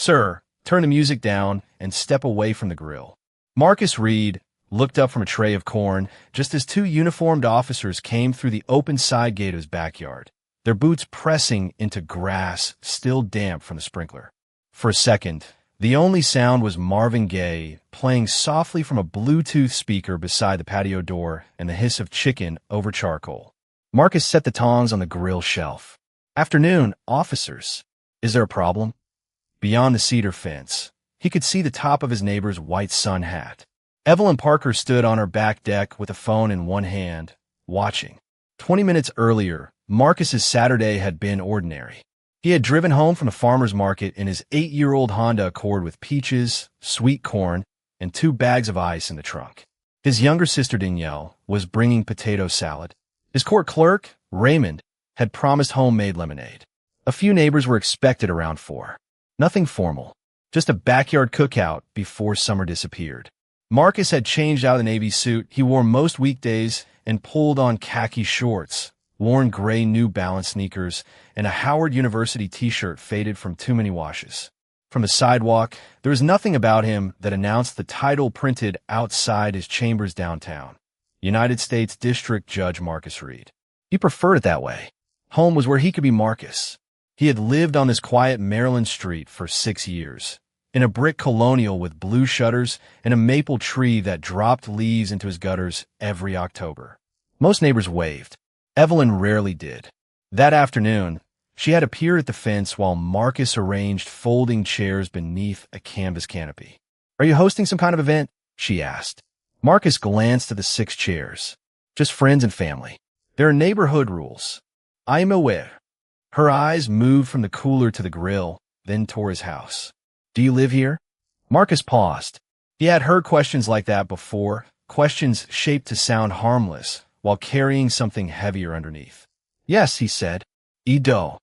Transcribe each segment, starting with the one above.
Sir, turn the music down and step away from the grill. Marcus Reed looked up from a tray of corn just as two uniformed officers came through the open side gate of his backyard, their boots pressing into grass still damp from the sprinkler. For a second, the only sound was Marvin Gaye playing softly from a Bluetooth speaker beside the patio door and the hiss of chicken over charcoal. Marcus set the tongs on the grill shelf. Afternoon, officers. Is there a problem? Beyond the cedar fence, he could see the top of his neighbor's white sun hat. Evelyn Parker stood on her back deck with a phone in one hand, watching. 20 minutes earlier, Marcus's Saturday had been ordinary. He had driven home from the farmer's market in his 8-year-old Honda Accord with peaches, sweet corn, and 2 bags of ice in the trunk. His younger sister Danielle was bringing potato salad. His court clerk, Raymond, had promised homemade lemonade. A few neighbors were expected around 4. Nothing formal, just a backyard cookout before summer disappeared. Marcus had changed out of the navy suit he wore most weekdays and pulled on khaki shorts, worn gray New Balance sneakers, and a Howard University t-shirt faded from too many washes. From the sidewalk, there was nothing about him that announced the title printed outside his chambers downtown: United States District Judge Marcus Reed. He preferred it that way. Home was where he could be Marcus. He had lived on this quiet Maryland street for 6 years, in a brick colonial with blue shutters and a maple tree that dropped leaves into his gutters every October. Most neighbors waved. Evelyn rarely did. That afternoon, she had appeared at the fence while Marcus arranged folding chairs beneath a canvas canopy. "Are you hosting some kind of event?" she asked. Marcus glanced at the 6 chairs. "Just friends and family. There are neighborhood rules. I am aware." Her eyes moved from the cooler to the grill, then toward his house. "Do you live here?" Marcus paused. He had heard questions like that before, questions shaped to sound harmless, while carrying something heavier underneath. "Yes," he said. "Ido."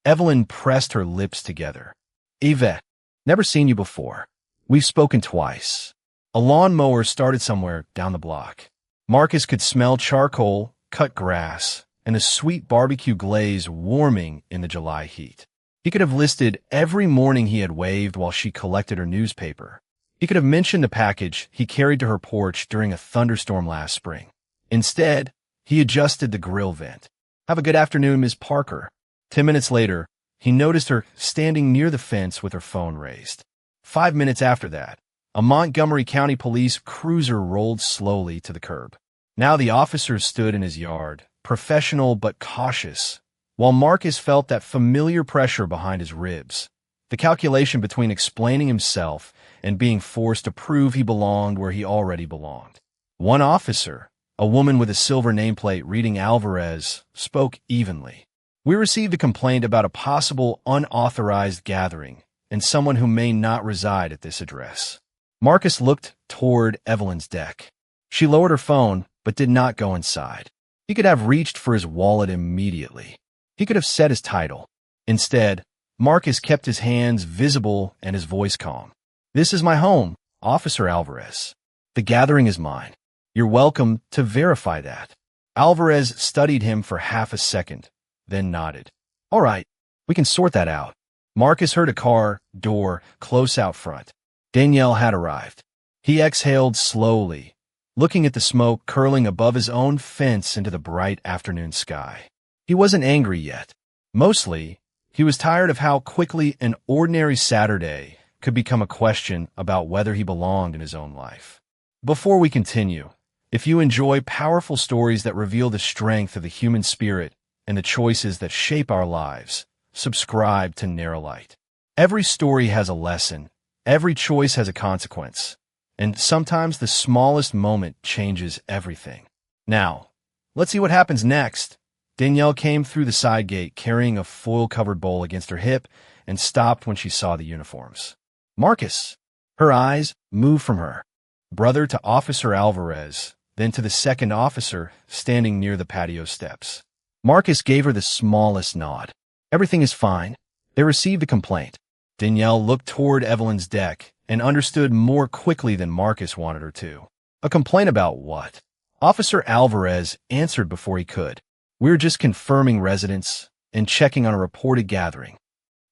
Evelyn pressed her lips together. "Yvette, never seen you before. We've spoken twice." A lawnmower started somewhere down the block. Marcus could smell charcoal, cut grass, and a sweet barbecue glaze warming in the July heat. He could have listed every morning he had waved while she collected her newspaper. He could have mentioned the package he carried to her porch during a thunderstorm last spring. Instead, he adjusted the grill vent. "Have a good afternoon, Ms. Parker." 10 minutes later, he noticed her standing near the fence with her phone raised. 5 minutes after that, a Montgomery County police cruiser rolled slowly to the curb. Now the officers stood in his yard, professional but cautious, while Marcus felt that familiar pressure behind his ribs, the calculation between explaining himself and being forced to prove he belonged where he already belonged. One officer, a woman with a silver nameplate reading Alvarez, spoke evenly. "We received a complaint about a possible unauthorized gathering and someone who may not reside at this address." Marcus looked toward Evelyn's deck. She lowered her phone, but did not go inside. He could have reached for his wallet immediately. He could have said his title. Instead, Marcus kept his hands visible and his voice calm. "This is my home, Officer Alvarez. The gathering is mine. You're welcome to verify that." Alvarez studied him for half a second, then nodded. "All right, we can sort that out." Marcus heard a car door close out front. Danielle had arrived. He exhaled slowly, looking at the smoke curling above his own fence into the bright afternoon sky. He wasn't angry yet. Mostly, he was tired of how quickly an ordinary Saturday could become a question about whether he belonged in his own life. Before we continue, if you enjoy powerful stories that reveal the strength of the human spirit and the choices that shape our lives, subscribe to Narrow Light. Every story has a lesson, every choice has a consequence, and sometimes the smallest moment changes everything. Now, let's see what happens next. Danielle came through the side gate carrying a foil-covered bowl against her hip and stopped when she saw the uniforms. "Marcus." Her eyes moved from her brother to Officer Alvarez, then to the second officer standing near the patio steps. Marcus gave her the smallest nod. "Everything is fine. They received a complaint." Danielle looked toward Evelyn's deck and understood more quickly than Marcus wanted her to. "A complaint about what?" Officer Alvarez answered before he could. "We're just confirming residence and checking on a reported gathering."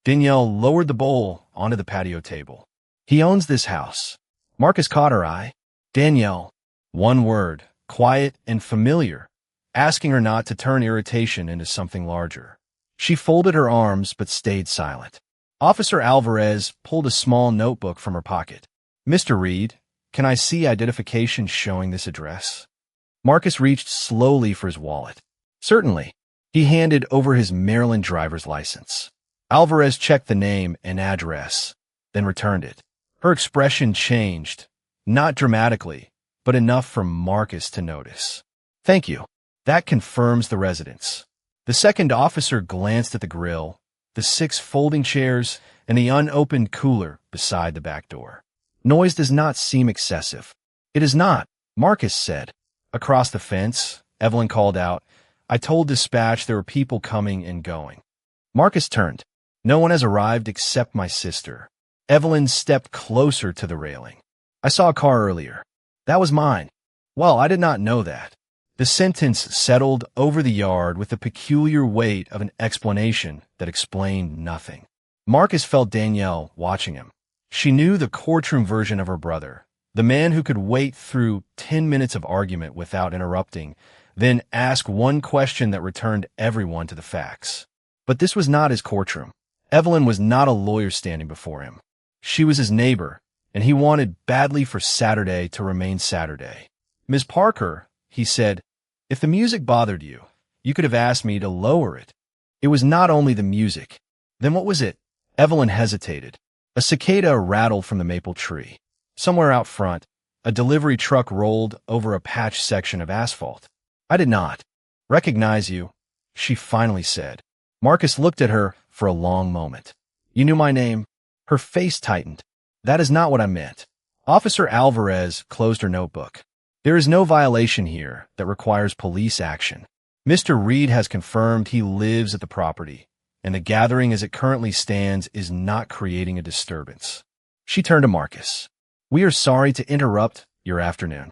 Danielle lowered the bowl onto the patio table. He owns this house. Marcus caught her eye. Danielle. One word, quiet and familiar, asking her not to turn irritation into something larger. She folded her arms but stayed silent. Officer Alvarez pulled a small notebook from her pocket. Mr. Reed, can I see identification showing this address? Marcus reached slowly for his wallet. Certainly. He handed over his Maryland driver's license. Alvarez checked the name and address, then returned it. Her expression changed, not dramatically, but enough for Marcus to notice. Thank you. That confirms the residence. The second officer glanced at the grill, the 6 folding chairs, and the unopened cooler beside the back door. Noise does not seem excessive. It is not, Marcus said. Across the fence, Evelyn called out, I told dispatch there were people coming and going. Marcus turned. No one has arrived except my sister. Evelyn stepped closer to the railing. I saw a car earlier. That was mine. Well, I did not know that. The sentence settled over the yard with the peculiar weight of an explanation that explained nothing. Marcus felt Danielle watching him. She knew the courtroom version of her brother, the man who could wait through 10 minutes of argument without interrupting, then ask one question that returned everyone to the facts. But this was not his courtroom. Evelyn was not a lawyer standing before him. She was his neighbor, and he wanted badly for Saturday to remain Saturday. Ms. Parker, he said, if the music bothered you, you could have asked me to lower it. It was not only the music. Then what was it? Evelyn hesitated. A cicada rattled from the maple tree. Somewhere out front, a delivery truck rolled over a patched section of asphalt. I did not recognize you, she finally said. Marcus looked at her for a long moment. You knew my name? Her face tightened. That is not what I meant. Officer Alvarez closed her notebook. There is no violation here that requires police action. Mr. Reed has confirmed he lives at the property, and the gathering as it currently stands is not creating a disturbance. She turned to Marcus. We are sorry to interrupt your afternoon.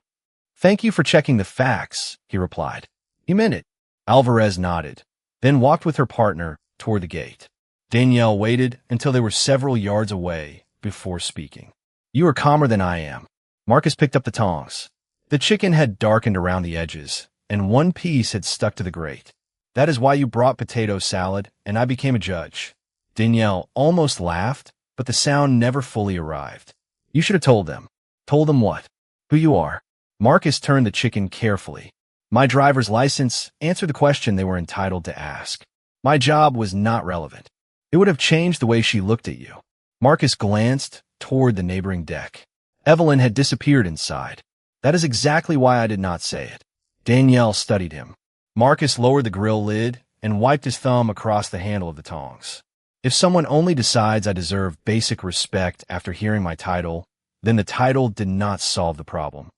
Thank you for checking the facts, he replied. He meant it. Alvarez nodded, then walked with her partner toward the gate. Danielle waited until they were several yards away before speaking. You are calmer than I am. Marcus picked up the tongs. The chicken had darkened around the edges, and one piece had stuck to the grate. That is why you brought potato salad, and I became a judge. Danielle almost laughed, but the sound never fully arrived. You should have told them. Told them what? Who you are. Marcus turned the chicken carefully. My driver's license answered the question they were entitled to ask. My job was not relevant. It would have changed the way she looked at you. Marcus glanced toward the neighboring deck. Evelyn had disappeared inside. That is exactly why I did not say it. Danielle studied him. Marcus lowered the grill lid and wiped his thumb across the handle of the tongs. If someone only decides I deserve basic respect after hearing my title, then the title did not solve the problem.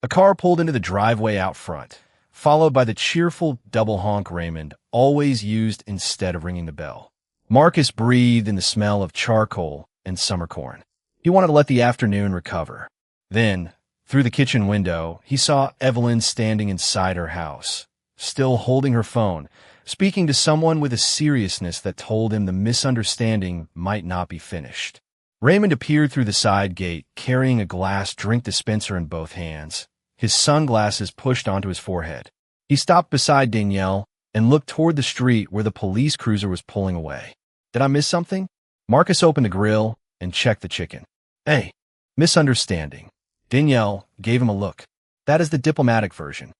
A car pulled into the driveway out front, followed by the cheerful double honk Raymond always used instead of ringing the bell. Marcus breathed in the smell of charcoal and summer corn. He wanted to let the afternoon recover. Then, through the kitchen window, he saw Evelyn standing inside her house, still holding her phone, speaking to someone with a seriousness that told him the misunderstanding might not be finished. Raymond appeared through the side gate, carrying a glass drink dispenser in both hands, his sunglasses pushed onto his forehead. He stopped beside Danielle and looked toward the street where the police cruiser was pulling away. Did I miss something? Marcus opened the grill and checked the chicken. Hey, misunderstanding. Danielle gave him a look. That is the diplomatic version.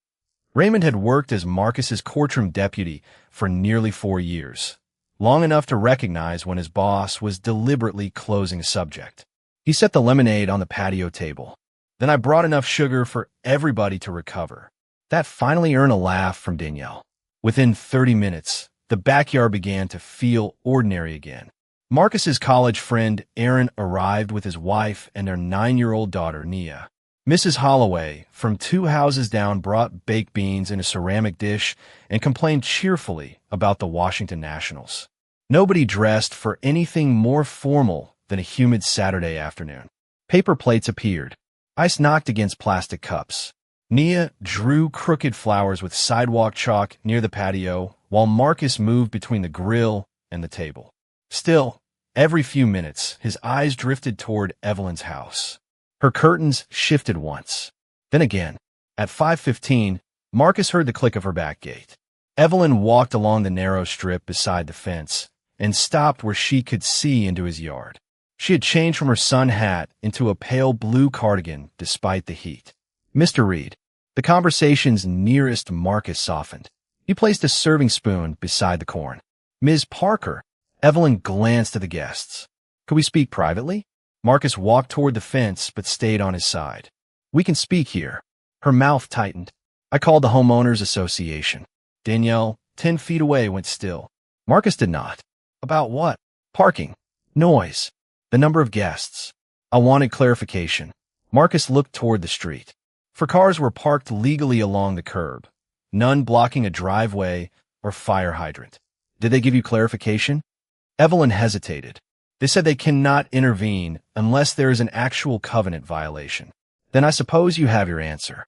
Raymond had worked as Marcus's courtroom deputy for nearly 4 years, long enough to recognize when his boss was deliberately closing a subject. He set the lemonade on the patio table. Then I brought enough sugar for everybody to recover. That finally earned a laugh from Danielle. Within 30 minutes, the backyard began to feel ordinary again. Marcus's college friend Aaron arrived with his wife and their 9-year-old daughter, Nia. Mrs. Holloway, from 2 houses down, brought baked beans in a ceramic dish and complained cheerfully about the Washington Nationals. Nobody dressed for anything more formal than a humid Saturday afternoon. Paper plates appeared. Ice knocked against plastic cups. Nia drew crooked flowers with sidewalk chalk near the patio, while Marcus moved between the grill and the table. Still, Every few minutes, his eyes drifted toward Evelyn's house. Her curtains shifted once. Then again. At 5:15, Marcus heard the click of her back gate. Evelyn walked along the narrow strip beside the fence and stopped where she could see into his yard. She had changed from her sun hat into a pale blue cardigan despite the heat. "Mr. Reed." The conversation's nearest Marcus softened. He placed a serving spoon beside the corn. "Ms. Parker." Evelyn glanced at the guests. "Could we speak privately?" Marcus walked toward the fence but stayed on his side. "We can speak here." Her mouth tightened. "I called the homeowners association." Danielle, 10 feet away, went still. Marcus did not. "About what?" "Parking. Noise. The number of guests." "I wanted clarification." Marcus looked toward the street. For cars were parked legally along the curb, none blocking a driveway or fire hydrant. "Did they give you clarification?" Evelyn hesitated. "They said they cannot intervene unless there is an actual covenant violation." "Then I suppose you have your answer."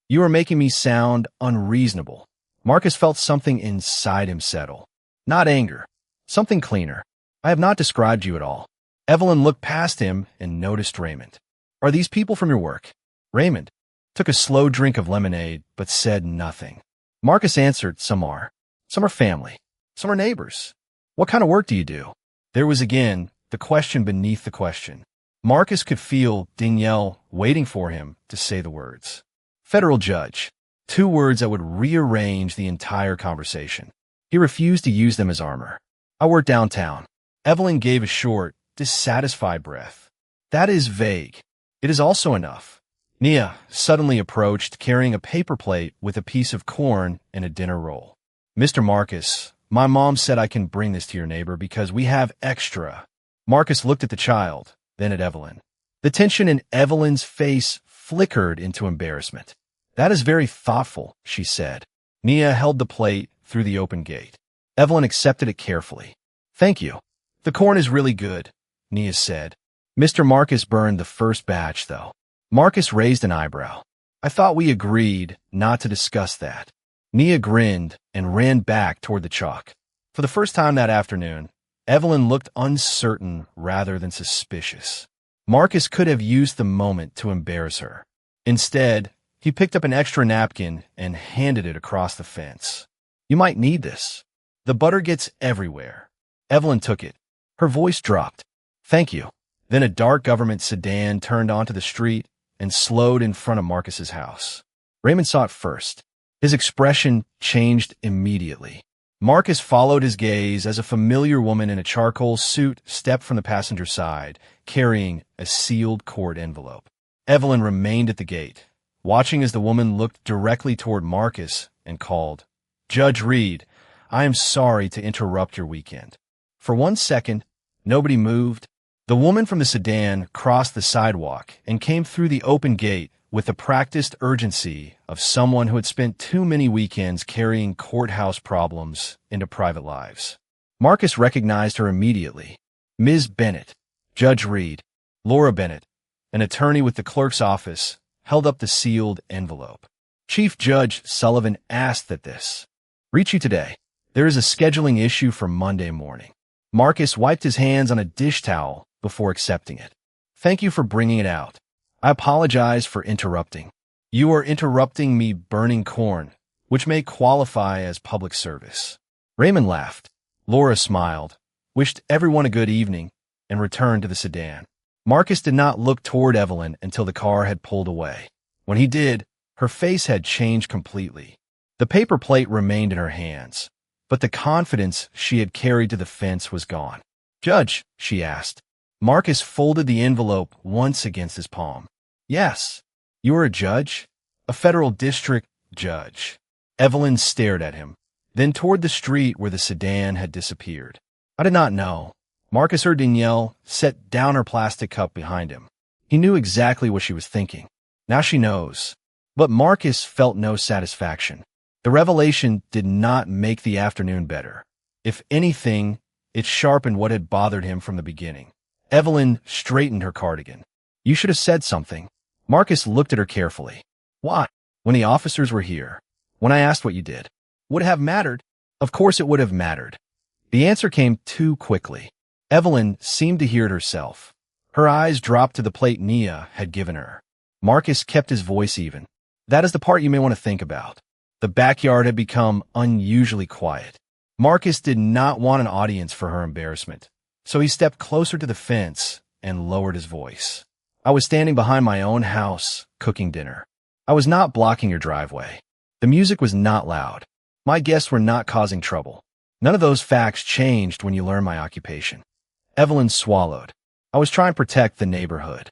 "You are making me sound unreasonable." Marcus felt something inside him settle. Not anger. Something cleaner. "I have not described you at all." Evelyn looked past him and noticed Raymond. "Are these people from your work?" Raymond took a slow drink of lemonade but said nothing. Marcus answered, "Some are. Some are family. Some are neighbors." "What kind of work do you do?" There was again the question beneath the question. Marcus could feel Danielle waiting for him to say the words. "Federal judge." 2 words that would rearrange the entire conversation. He refused to use them as armor. "I work downtown." Evelyn gave a short, dissatisfied breath. "That is vague." "It is also enough." Nia suddenly approached, carrying a paper plate with a piece of corn and a dinner roll. "Mr. Marcus, my mom said I can bring this to your neighbor because we have extra." Marcus looked at the child, then at Evelyn. The tension in Evelyn's face flickered into embarrassment. "That is very thoughtful," she said. Nia held the plate through the open gate. Evelyn accepted it carefully. "Thank you. The corn is really good," Nia said. Mr. Marcus burned the first batch, though. Marcus raised an eyebrow. "I thought we agreed not to discuss that." Nia grinned and ran back toward the chalk. For the first time that afternoon, Evelyn looked uncertain rather than suspicious. Marcus could have used the moment to embarrass her. Instead, he picked up an extra napkin and handed it across the fence. "You might need this. The butter gets everywhere." Evelyn took it. Her voice dropped. "Thank you." Then a dark government sedan turned onto the street and slowed in front of Marcus's house. Raymond saw it first. His expression changed immediately. Marcus followed his gaze as a familiar woman in a charcoal suit stepped from the passenger side, carrying a sealed court envelope. Evelyn remained at the gate, watching as the woman looked directly toward Marcus and called, "Judge Reed, I am sorry to interrupt your weekend." For 1 second, nobody moved. The woman from the sedan crossed the sidewalk and came through the open gate with the practiced urgency of someone who had spent too many weekends carrying courthouse problems into private lives. Marcus recognized her immediately. Ms. Bennett, Judge Reed. Laura Bennett, an attorney with the clerk's office, held up the sealed envelope. Chief Judge Sullivan asked that this reach you today. There is a scheduling issue for Monday morning. Marcus wiped his hands on a dish towel before accepting it. "Thank you for bringing it out. I apologize for interrupting." "You are interrupting me burning corn, which may qualify as public service." Raymond laughed. Laura smiled, wished everyone a good evening, and returned to the sedan. Marcus did not look toward Evelyn until the car had pulled away. When he did, her face had changed completely. The paper plate remained in her hands, but the confidence she had carried to the fence was gone. "Judge," she asked. Marcus folded the envelope once against his palm. "Yes, you are a judge? A federal district judge." Evelyn stared at him, then toward the street where the sedan had disappeared. "I did not know." Marcus heard Danielle set down her plastic cup behind him. He knew exactly what she was thinking. Now she knows. But Marcus felt no satisfaction. The revelation did not make the afternoon better. If anything, it sharpened what had bothered him from the beginning. Evelyn straightened her cardigan. "You should have said something." Marcus looked at her carefully. "Why?" "When the officers were here. When I asked what you did." "Would it have mattered?" "Of course it would have mattered." The answer came too quickly. Evelyn seemed to hear it herself. Her eyes dropped to the plate Nia had given her. Marcus kept his voice even. That is the part you may want to think about. The backyard had become unusually quiet. Marcus did not want an audience for her embarrassment, so he stepped closer to the fence and lowered his voice. I was standing behind my own house, cooking dinner. I was not blocking your driveway. The music was not loud. My guests were not causing trouble. None of those facts changed when you learn my occupation. Evelyn swallowed. I was trying to protect the neighborhood.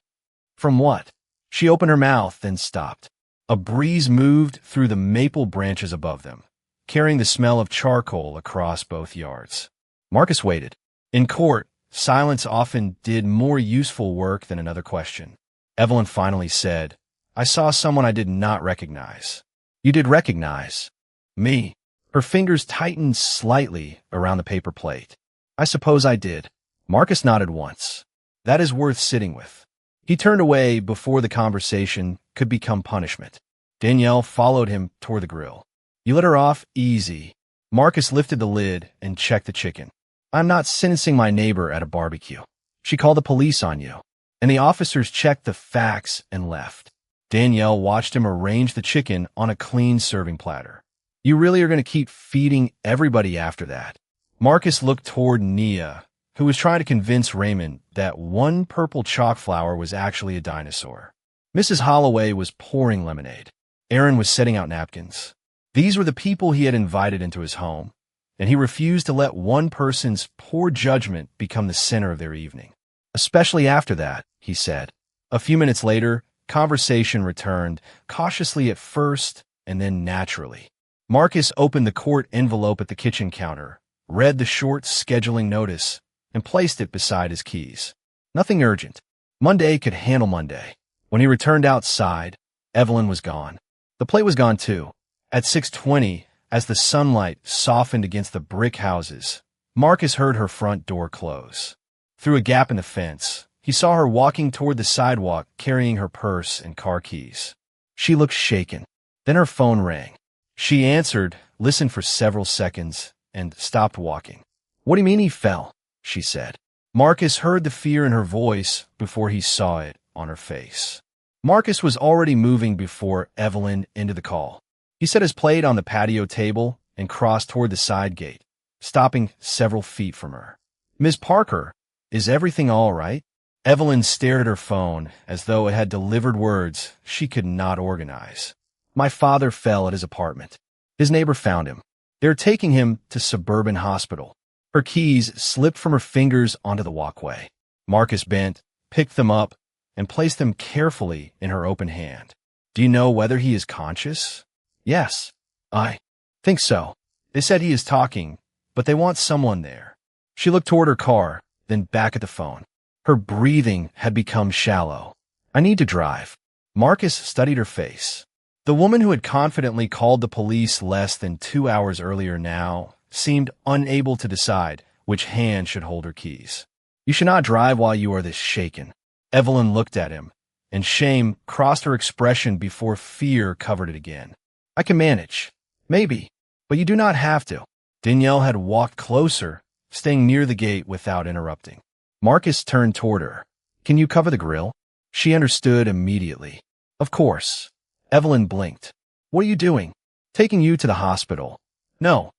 From what? She opened her mouth, then stopped. A breeze moved through the maple branches above them, carrying the smell of charcoal across both yards. Marcus waited. In court, silence often did more useful work than another question. Evelyn finally said, I saw someone I did not recognize. You did recognize? Me. Her fingers tightened slightly around the paper plate. I suppose I did. Marcus nodded once. That is worth sitting with. He turned away before the conversation could become punishment. Danielle followed him toward the grill. You let her off easy. Marcus lifted the lid and checked the chicken. I'm not sentencing my neighbor at a barbecue. She called the police on you. And the officers checked the facts and left. Danielle watched him arrange the chicken on a clean serving platter. You really are going to keep feeding everybody after that? Marcus looked toward Nia, who was trying to convince Raymond that one purple chalk flower was actually a dinosaur. Mrs. Holloway was pouring lemonade. Aaron was setting out napkins. These were the people he had invited into his home, and he refused to let one person's poor judgment become the center of their evening. Especially after that, he said. A few minutes later, conversation returned, cautiously at first and then naturally. Marcus opened the court envelope at the kitchen counter, read the short scheduling notice, and placed it beside his keys. Nothing urgent. Monday could handle Monday. When he returned outside, Evelyn was gone. The plate was gone too. At 6:20, as the sunlight softened against the brick houses, Marcus heard her front door close. Through a gap in the fence, he saw her walking toward the sidewalk carrying her purse and car keys. She looked shaken. Then her phone rang. She answered, listened for several seconds, and stopped walking. What do you mean he fell? She said. Marcus heard the fear in her voice before he saw it on her face. Marcus was already moving before Evelyn ended the call. He set his plate on the patio table and crossed toward the side gate, stopping several feet from her. Ms. Parker, is everything all right? Evelyn stared at her phone as though it had delivered words she could not organize. My father fell at his apartment. His neighbor found him. They're taking him to suburban hospital. Her keys slipped from her fingers onto the walkway. Marcus bent, picked them up, and placed them carefully in her open hand. Do you know whether he is conscious? Yes. I think so. They said he is talking, but they want someone there. She looked toward her car, then back at the phone. Her breathing had become shallow. I need to drive. Marcus studied her face. The woman who had confidently called the police less than 2 hours earlier now seemed unable to decide which hand should hold her keys. You should not drive while you are this shaken. Evelyn looked at him, and shame crossed her expression before fear covered it again. I can manage. Maybe. But you do not have to. Danielle had walked closer, staying near the gate without interrupting. Marcus turned toward her. Can you cover the grill? She understood immediately. Of course. Evelyn blinked. What are you doing? Taking you to the hospital. No.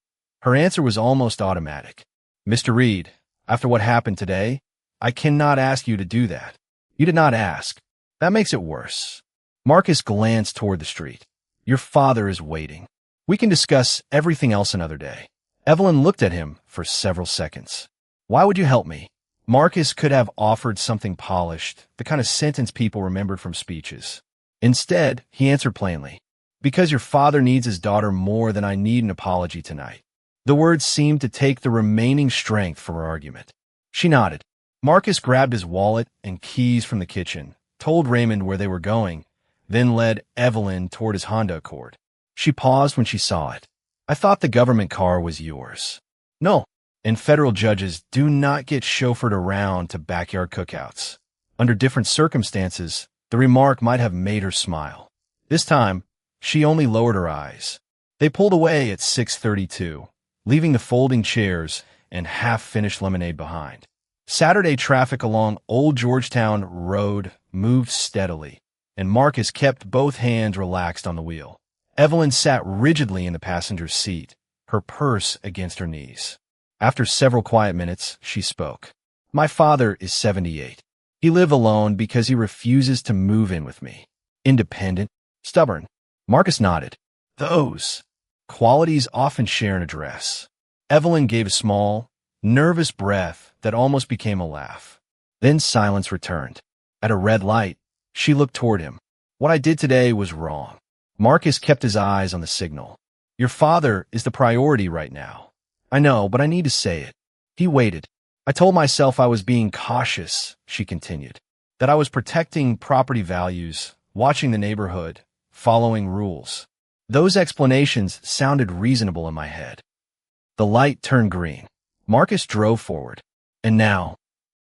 Her answer was almost automatic. Mr. Reed, after what happened today, I cannot ask you to do that. You did not ask. That makes it worse. Marcus glanced toward the street. Your father is waiting. We can discuss everything else another day. Evelyn looked at him for several seconds. Why would you help me? Marcus could have offered something polished, the kind of sentence people remembered from speeches. Instead, he answered plainly, because your father needs his daughter more than I need an apology tonight. The words seemed to take the remaining strength from her argument. She nodded. Marcus grabbed his wallet and keys from the kitchen, told Raymond where they were going, then led Evelyn toward his Honda Accord. She paused when she saw it. I thought the government car was yours. No, and federal judges do not get chauffeured around to backyard cookouts. Under different circumstances, the remark might have made her smile. This time, she only lowered her eyes. They pulled away at 6:32, leaving the folding chairs and half-finished lemonade behind. Saturday traffic along Old Georgetown Road moved steadily, and Marcus kept both hands relaxed on the wheel. Evelyn sat rigidly in the passenger's seat, her purse against her knees. After several quiet minutes, she spoke. My father is 78. He lives alone because he refuses to move in with me. Independent, stubborn. Marcus nodded. Those qualities often share an address. Evelyn gave a small, nervous breath that almost became a laugh. Then silence returned. At a red light, she looked toward him. What I did today was wrong. Marcus kept his eyes on the signal. Your father is the priority right now. I know, but I need to say it. He waited. I told myself I was being cautious, she continued, that I was protecting property values, watching the neighborhood, following rules. Those explanations sounded reasonable in my head. The light turned green. Marcus drove forward. And now,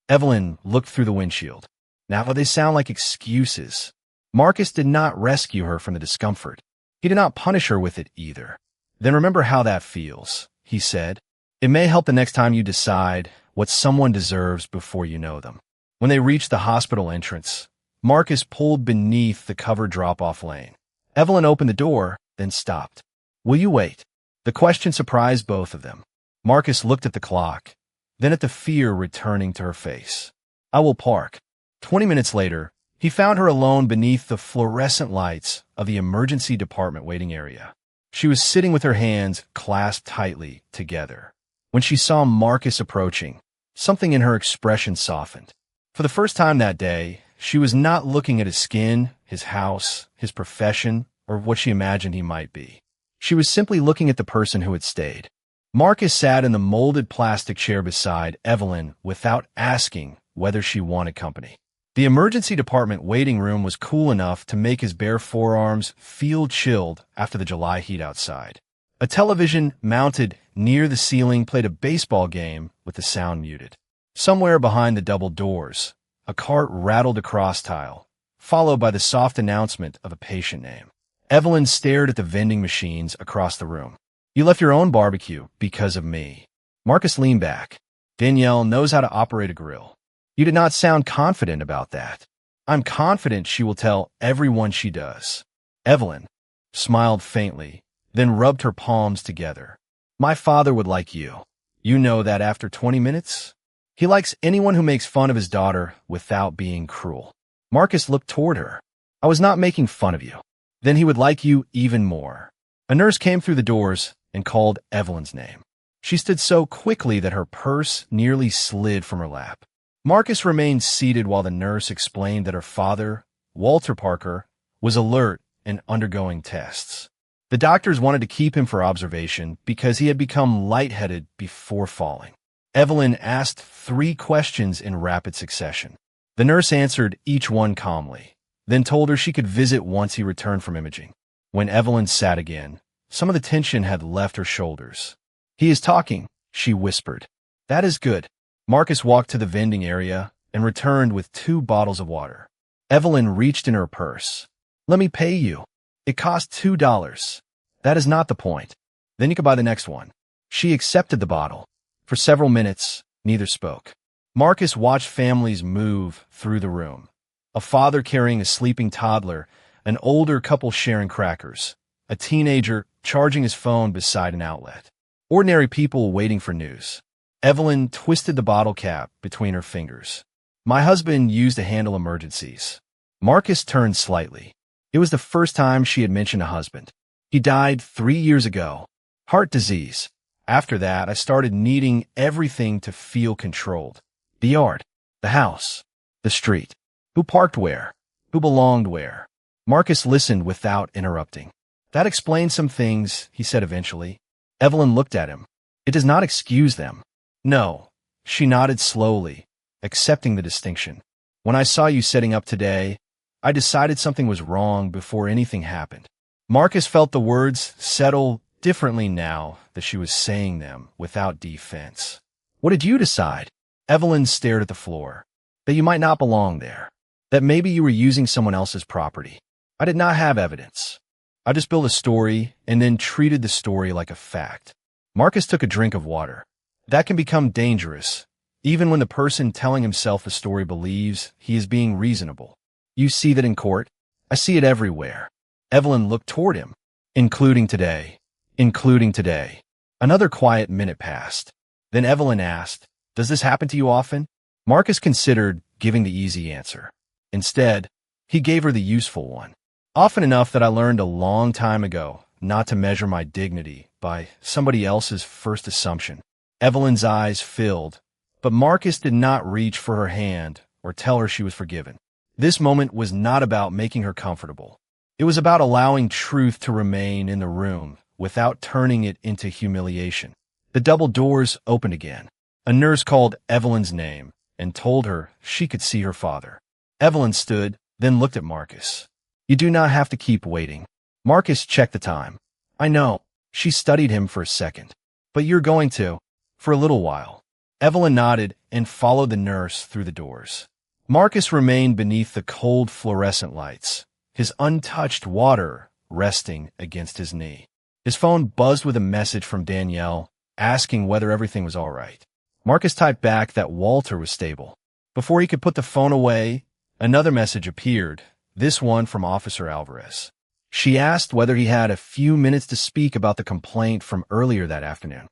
Evelyn looked through the windshield. Now they sound like excuses. Marcus did not rescue her from the discomfort. He did not punish her with it either. Then remember how that feels, he said. It may help the next time you decide what someone deserves before you know them. When they reached the hospital entrance, Marcus pulled beneath the covered drop-off lane. Evelyn opened the door, then stopped. Will you wait? The question surprised both of them. Marcus looked at the clock, then at the fear returning to her face. I will park. 20 minutes later, he found her alone beneath the fluorescent lights of the emergency department waiting area. She was sitting with her hands clasped tightly together. When she saw Marcus approaching, something in her expression softened. For the first time that day, she was not looking at his skin, his house, his profession, or what she imagined he might be. She was simply looking at the person who had stayed. Marcus sat in the molded plastic chair beside Evelyn without asking whether she wanted company. The emergency department waiting room was cool enough to make his bare forearms feel chilled after the July heat outside. A television mounted near the ceiling played a baseball game with the sound muted. Somewhere behind the double doors, a cart rattled across tile, followed by the soft announcement of a patient name. Evelyn stared at the vending machines across the room. You left your own barbecue because of me. Marcus leaned back. Danielle knows how to operate a grill. You did not sound confident about that. I'm confident she will tell everyone she does. Evelyn smiled faintly, then rubbed her palms together. My father would like you. You know that after 20 minutes? He likes anyone who makes fun of his daughter without being cruel. Marcus looked toward her. I was not making fun of you. Then he would like you even more. A nurse came through the doors and called Evelyn's name. She stood so quickly that her purse nearly slid from her lap. Marcus remained seated while the nurse explained that her father, Walter Parker, was alert and undergoing tests. The doctors wanted to keep him for observation because he had become lightheaded before falling. Evelyn asked 3 questions in rapid succession. The nurse answered each one calmly, then told her she could visit once he returned from imaging. When Evelyn sat again, some of the tension had left her shoulders. He is talking, she whispered. That is good. Marcus walked to the vending area and returned with 2 bottles of water. Evelyn reached in her purse. Let me pay you. It cost $2. That is not the point. Then you can buy the next one. She accepted the bottle. For several minutes, neither spoke. Marcus watched families move through the room. A father carrying a sleeping toddler, an older couple sharing crackers, a teenager charging his phone beside an outlet. Ordinary people waiting for news. Evelyn twisted the bottle cap between her fingers. My husband used to handle emergencies. Marcus turned slightly. It was the first time she had mentioned a husband. He died 3 years ago. Heart disease. After that, I started needing everything to feel controlled. The yard, the house, the street. Who parked where? Who belonged where? Marcus listened without interrupting. That explains some things, he said eventually. Evelyn looked at him. It does not excuse them. No. She nodded slowly, accepting the distinction. When I saw you setting up today, I decided something was wrong before anything happened. Marcus felt the words settle differently now that she was saying them without defense. What did you decide? Evelyn stared at the floor. That you might not belong there. That maybe you were using someone else's property. I did not have evidence. I just built a story and then treated the story like a fact. Marcus took a drink of water. That can become dangerous, even when the person telling himself a story believes he is being reasonable. You see that in court? I see it everywhere. Evelyn looked toward him. Including today. Including today. Another quiet minute passed. Then Evelyn asked, "Does this happen to you often?" Marcus considered giving the easy answer. Instead, he gave her the useful one. "Often enough that I learned a long time ago not to measure my dignity by somebody else's first assumption." Evelyn's eyes filled, but Marcus did not reach for her hand or tell her she was forgiven. This moment was not about making her comfortable. It was about allowing truth to remain in the room without turning it into humiliation. The double doors opened again. A nurse called Evelyn's name and told her she could see her father. Evelyn stood, then looked at Marcus. "You do not have to keep waiting." Marcus checked the time. "I know." She studied him for a second. "But you're going to, for a little while." Evelyn nodded and followed the nurse through the doors. Marcus remained beneath the cold fluorescent lights, his untouched water resting against his knee. His phone buzzed with a message from Danielle, asking whether everything was all right. Marcus typed back that Walter was stable. Before he could put the phone away, another message appeared, this one from Officer Alvarez. She asked whether he had a few minutes to speak about the complaint from earlier that afternoon.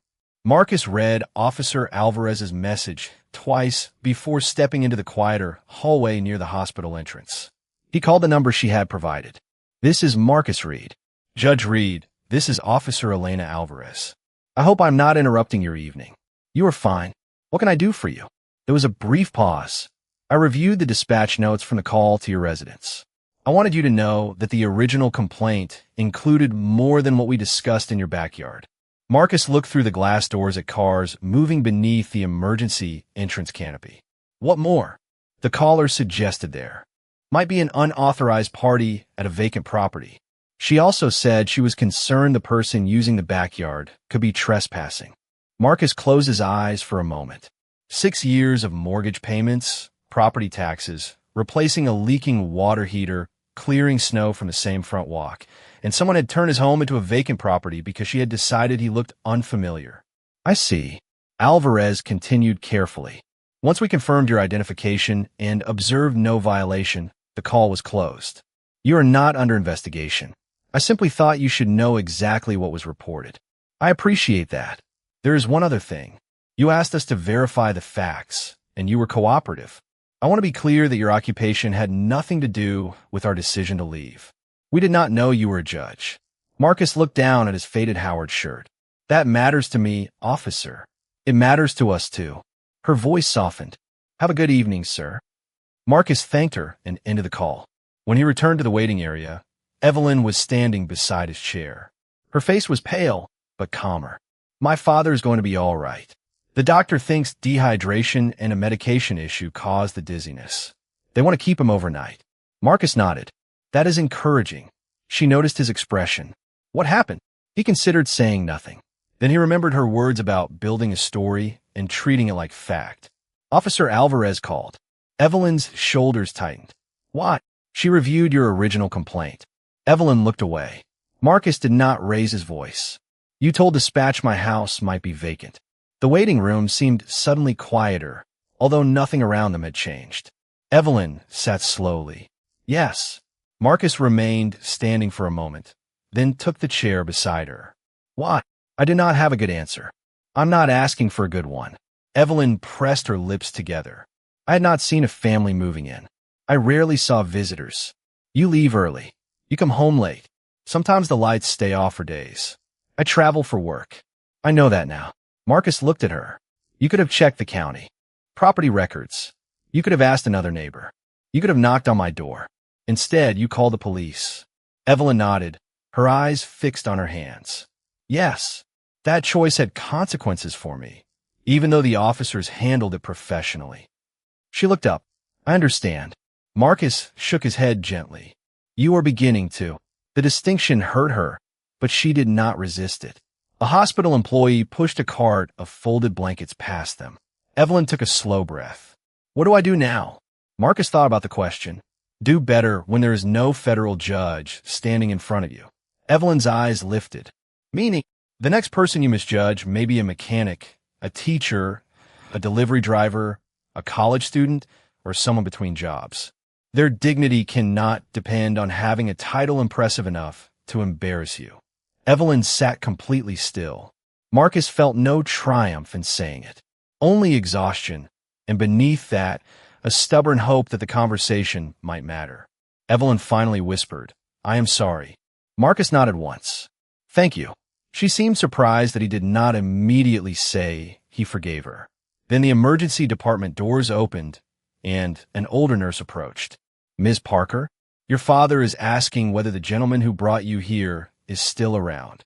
Marcus read Officer Alvarez's message twice before stepping into the quieter hallway near the hospital entrance. He called the number she had provided. "This is Marcus Reed." "Judge Reed, this is Officer Elena Alvarez. I hope I'm not interrupting your evening." "You are fine. What can I do for you?" There was a brief pause. "I reviewed the dispatch notes from the call to your residence. I wanted you to know that the original complaint included more than what we discussed in your backyard." Marcus looked through the glass doors at cars moving beneath the emergency entrance canopy. "What more?" The caller suggested there might be an unauthorized party at a vacant property. She also said she was concerned the person using the backyard could be trespassing. Marcus closed his eyes for a moment. 6 years of mortgage payments, property taxes, replacing a leaking water heater, clearing snow from the same front walk, and someone had turned his home into a vacant property because she had decided he looked unfamiliar. "I see." Alvarez continued carefully. "Once we confirmed your identification and observed no violation, the call was closed. You are not under investigation. I simply thought you should know exactly what was reported." "I appreciate that. There is one other thing. You asked us to verify the facts, and you were cooperative. I want to be clear that your occupation had nothing to do with our decision to leave. We did not know you were a judge." Marcus looked down at his faded Howard shirt. "That matters to me, officer. It matters to us, too." Her voice softened. "Have a good evening, sir." Marcus thanked her and ended the call. When he returned to the waiting area, Evelyn was standing beside his chair. Her face was pale, but calmer. "My father is going to be all right. The doctor thinks dehydration and a medication issue caused the dizziness. They want to keep him overnight." Marcus nodded. "That is encouraging." She noticed his expression. "What happened?" He considered saying nothing. Then he remembered her words about building a story and treating it like fact. Officer Alvarez called. Evelyn's shoulders tightened. "What?" She reviewed your original complaint. Evelyn looked away. Marcus did not raise his voice. "You told dispatch my house might be vacant." The waiting room seemed suddenly quieter, although nothing around them had changed. Evelyn sat slowly. "Yes." Marcus remained standing for a moment, then took the chair beside her. "Why?" I did not have a good answer. "I'm not asking for a good one." Evelyn pressed her lips together. "I had not seen a family moving in. I rarely saw visitors. You leave early. You come home late. Sometimes the lights stay off for days. I travel for work. I know that now." Marcus looked at her. "You could have checked the county. Property records. You could have asked another neighbor. You could have knocked on my door. Instead, you called the police." Evelyn nodded, her eyes fixed on her hands. "Yes, that choice had consequences for me, even though the officers handled it professionally." She looked up. "I understand." Marcus shook his head gently. "You are beginning to." The distinction hurt her, but she did not resist it. A hospital employee pushed a cart of folded blankets past them. Evelyn took a slow breath. "What do I do now?" Marcus thought about the question. Do better when there is no federal judge standing in front of you. Evelyn's eyes lifted. "Meaning, the next person you misjudge may be a mechanic, a teacher, a delivery driver, a college student, or someone between jobs. Their dignity cannot depend on having a title impressive enough to embarrass you. Evelyn sat completely still. Marcus felt no triumph in saying it, only exhaustion, and beneath that, a stubborn hope that the conversation might matter. Evelyn finally whispered, "I am sorry." Marcus nodded once. "Thank you." She seemed surprised that he did not immediately say he forgave her. Then the emergency department doors opened, and an older nurse approached. "Ms. Parker, your father is asking whether the gentleman who brought you here is still around."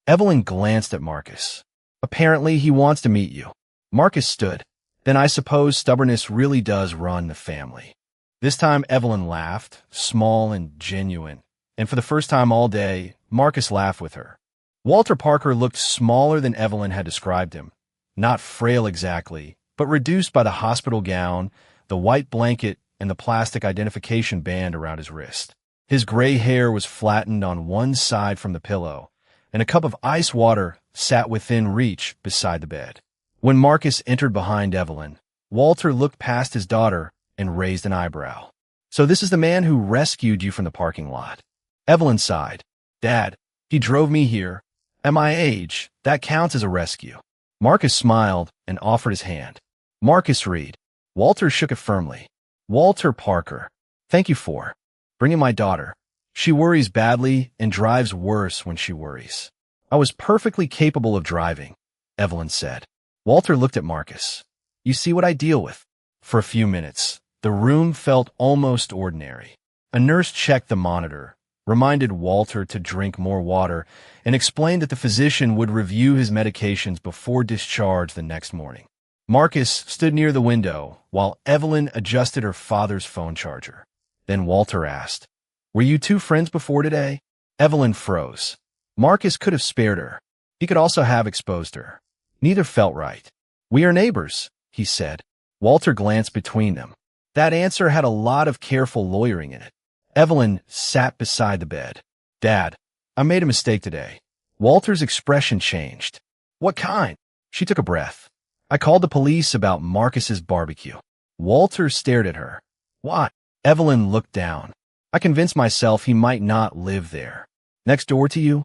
Evelyn glanced at Marcus. "Apparently, he wants to meet you." Marcus stood. "Then I suppose stubbornness really does run the family." This time Evelyn laughed, small and genuine, and for the first time all day, Marcus laughed with her. Walter Parker looked smaller than Evelyn had described him. Not frail exactly, but reduced by the hospital gown, the white blanket, and the plastic identification band around his wrist. His gray hair was flattened on one side from the pillow, and a cup of ice water sat within reach beside the bed. When Marcus entered behind Evelyn, Walter looked past his daughter and raised an eyebrow. "So this is the man who rescued you from the parking lot." Evelyn sighed. "Dad, he drove me here. At my age, that counts as a rescue." Marcus smiled and offered his hand. "Marcus Reed." Walter shook it firmly. "Walter Parker. Thank you for bringing my daughter. She worries badly and drives worse when she worries." "I was perfectly capable of driving," Evelyn said. Walter looked at Marcus. "You see what I deal with." For a few minutes, the room felt almost ordinary. A nurse checked the monitor, reminded Walter to drink more water, and explained that the physician would review his medications before discharge the next morning. Marcus stood near the window while Evelyn adjusted her father's phone charger. Then Walter asked, "Were you two friends before today?" Evelyn froze. Marcus could have spared her. He could also have exposed her. Neither felt right. "We are neighbors," he said. Walter glanced between them. That answer had a lot of careful lawyering in it. Evelyn sat beside the bed. "Dad, I made a mistake today." Walter's expression changed. "What kind?" She took a breath. "I called the police about Marcus's barbecue." Walter stared at her. "Why?" Evelyn looked down. "I convinced myself he might not live there." "Next door to you?"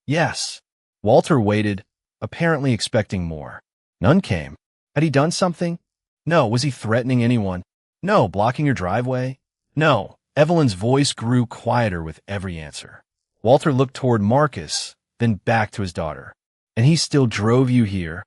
"Yes." Walter waited, apparently expecting more. None came. Had he done something? No. Was he threatening anyone? No. Blocking your driveway? No. Evelyn's voice grew quieter with every answer. Walter looked toward Marcus, then back to his daughter. "And he still drove you here?"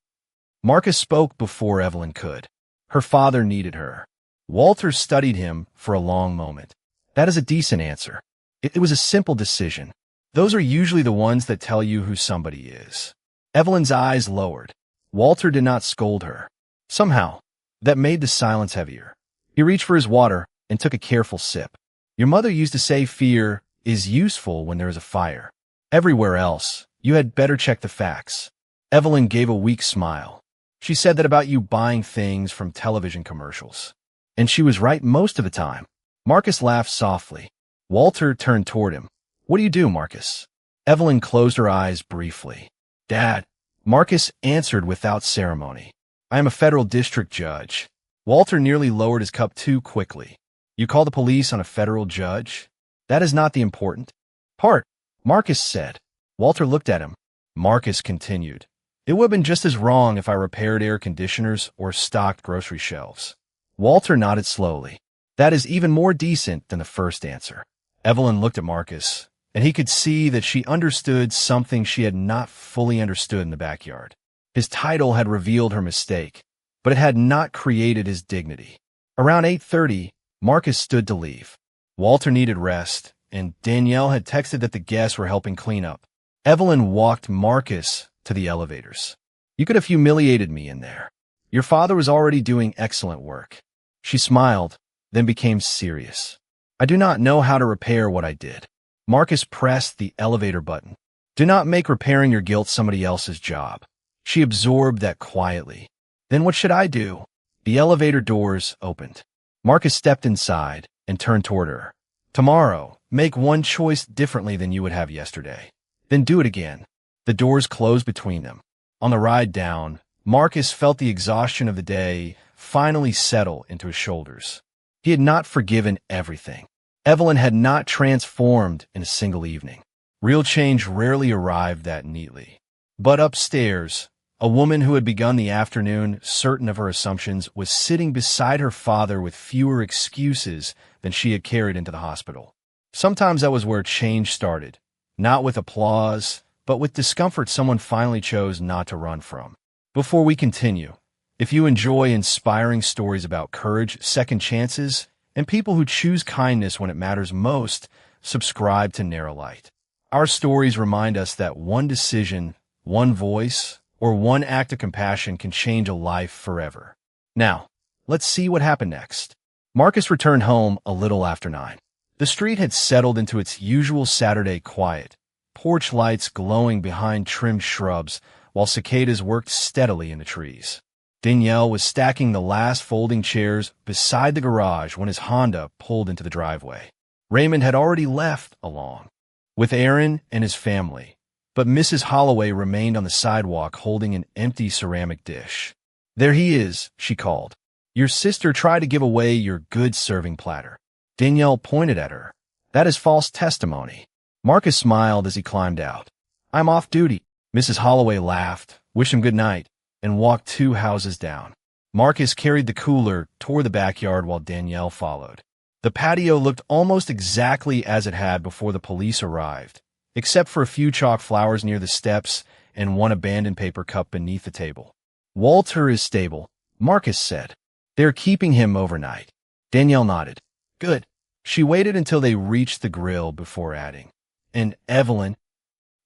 Marcus spoke before Evelyn could. Her father needed her. Walter studied him for a long moment. "That is a decent answer. It was a simple decision. Those are usually the ones that tell you who somebody is." Evelyn's eyes lowered. Walter did not scold her. Somehow, that made the silence heavier. He reached for his water and took a careful sip. "Your mother used to say fear is useful when there is a fire. Everywhere else, you had better check the facts." Evelyn gave a weak smile. "She said that about you buying things from television commercials. And she was right most of the time." Marcus laughed softly. Walter turned toward him. "What do you do, Marcus?" Evelyn closed her eyes briefly. "Dad," Marcus answered without ceremony, "I am a federal district judge." Walter nearly lowered his cup too quickly. "You call the police on a federal judge? That is not the important part," Marcus said. Walter looked at him. Marcus continued, "It would have been just as wrong if I repaired air conditioners or stocked grocery shelves." Walter nodded slowly. "That is even more decent than the first answer." Evelyn looked at Marcus, and he could see that she understood something she had not fully understood in the backyard. His title had revealed her mistake, but it had not created his dignity. Around 8:30, Marcus stood to leave. Walter needed rest, and Danielle had texted that the guests were helping clean up. Evelyn walked Marcus to the elevators. "You could have humiliated me in there. Your father was already doing excellent work." She smiled, then became serious. "I do not know how to repair what I did." Marcus pressed the elevator button. "Do not make repairing your guilt somebody else's job." She absorbed that quietly. "Then what should I do?" The elevator doors opened. Marcus stepped inside and turned toward her. "Tomorrow, make one choice differently than you would have yesterday. Then do it again." The doors closed between them. On the ride down, Marcus felt the exhaustion of the day finally settle into his shoulders. He had not forgiven everything. Evelyn had not transformed in a single evening. Real change rarely arrived that neatly. But upstairs, a woman who had begun the afternoon certain of her assumptions was sitting beside her father with fewer excuses than she had carried into the hospital. Sometimes that was where change started, not with applause, but with discomfort someone finally chose not to run from. Before we continue, if you enjoy inspiring stories about courage, second chances, and people who choose kindness when it matters most, subscribe to Narrow Light. Our stories remind us that one decision, one voice, or one act of compassion can change a life forever. Now, let's see what happened next. Marcus returned home a little after 9. The street had settled into its usual Saturday quiet, porch lights glowing behind trimmed shrubs while cicadas worked steadily in the trees. Danielle was stacking the last folding chairs beside the garage when his Honda pulled into the driveway. Raymond had already left along with Aaron and his family, but Mrs. Holloway remained on the sidewalk holding an empty ceramic dish. "There he is," she called. "Your sister tried to give away your good serving platter." Danielle pointed at her. "That is false testimony." Marcus smiled as he climbed out. "I'm off duty." Mrs. Holloway laughed, wished him good night, and walked 2 houses down. Marcus carried the cooler toward the backyard while Danielle followed. The patio looked almost exactly as it had before the police arrived, except for a few chalk flowers near the steps and one abandoned paper cup beneath the table. "Walter is stable," Marcus said. "They're keeping him overnight." Danielle nodded. "Good." She waited until they reached the grill before adding, "And Evelyn."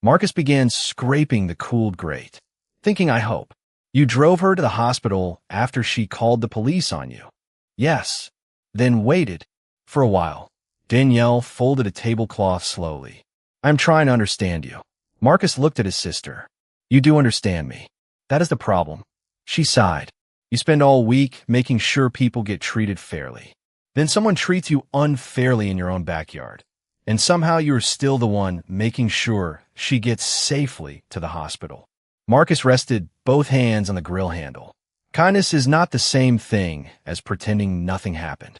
Marcus began scraping the cooled grate, thinking, "I hope. You drove her to the hospital after she called the police on you." "Yes." "Then waited." For a while, Danielle folded a tablecloth slowly. "I'm trying to understand you." Marcus looked at his sister. "You do understand me. That is the problem." She sighed. "You spend all week making sure people get treated fairly. Then someone treats you unfairly in your own backyard. And somehow you are still the one making sure she gets safely to the hospital." Marcus rested both hands on the grill handle. "Kindness is not the same thing as pretending nothing happened."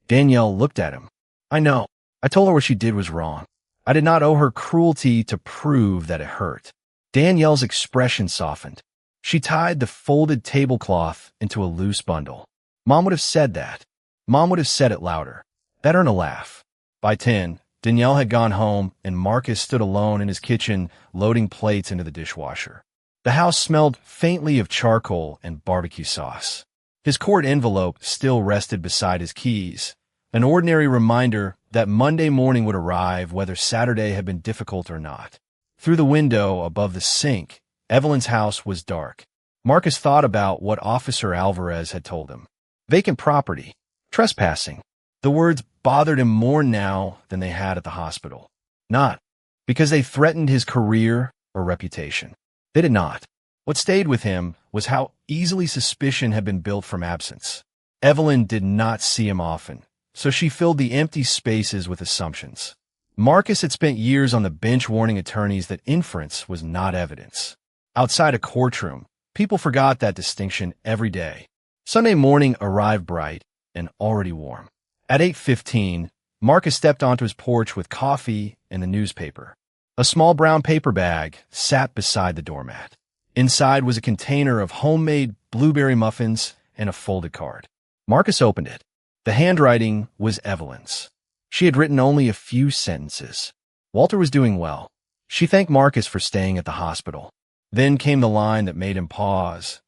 Danielle looked at him. "I know. I told her what she did was wrong. I did not owe her cruelty to prove that it hurt." Danielle's expression softened. She tied the folded tablecloth into a loose bundle. "Mom would have said that. Mom would have said it louder." That earned a laugh. By 10, Danielle had gone home, and Marcus stood alone in his kitchen, loading plates into the dishwasher. The house smelled faintly of charcoal and barbecue sauce. His court envelope still rested beside his keys, an ordinary reminder that Monday morning would arrive whether Saturday had been difficult or not. Through the window above the sink, Evelyn's house was dark. Marcus thought about what Officer Alvarez had told him. Vacant property. Trespassing. The words bothered him more now than they had at the hospital. Not because they threatened his career or reputation. They did not. What stayed with him was how easily suspicion had been built from absence. Evelyn did not see him often, so she filled the empty spaces with assumptions. Marcus had spent years on the bench warning attorneys that inference was not evidence. Outside a courtroom, people forgot that distinction every day. Sunday morning arrived bright and already warm. At 8:15, Marcus stepped onto his porch with coffee and the newspaper. A small brown paper bag sat beside the doormat. Inside was a container of homemade blueberry muffins and a folded card. Marcus opened it. The handwriting was Evelyn's. She had written only a few sentences. Walter was doing well. She thanked Marcus for staying at the hospital. Then came the line that made him pause.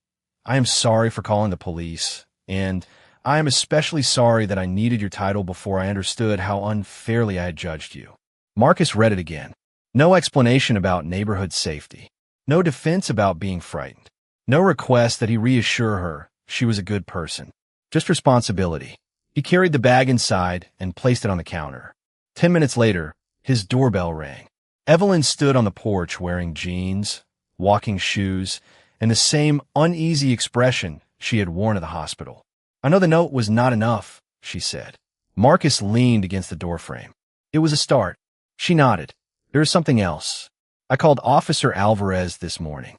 "I am sorry for calling the police, and I am especially sorry that I needed your title before I understood how unfairly I had judged you." Marcus read it again. No explanation about neighborhood safety. No defense about being frightened. No request that he reassure her she was a good person. Just responsibility. He carried the bag inside and placed it on the counter. 10 minutes later, his doorbell rang. Evelyn stood on the porch wearing jeans, walking shoes, and the same uneasy expression she had worn at the hospital. "I know the note was not enough," she said. Marcus leaned against the doorframe. "It was a start." She nodded. "There is something else. I called Officer Alvarez this morning."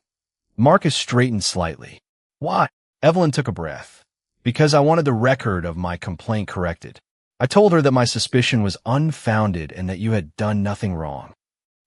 Marcus straightened slightly. Why? Evelyn took a breath. Because I wanted the record of my complaint corrected. I told her that my suspicion was unfounded and that you had done nothing wrong.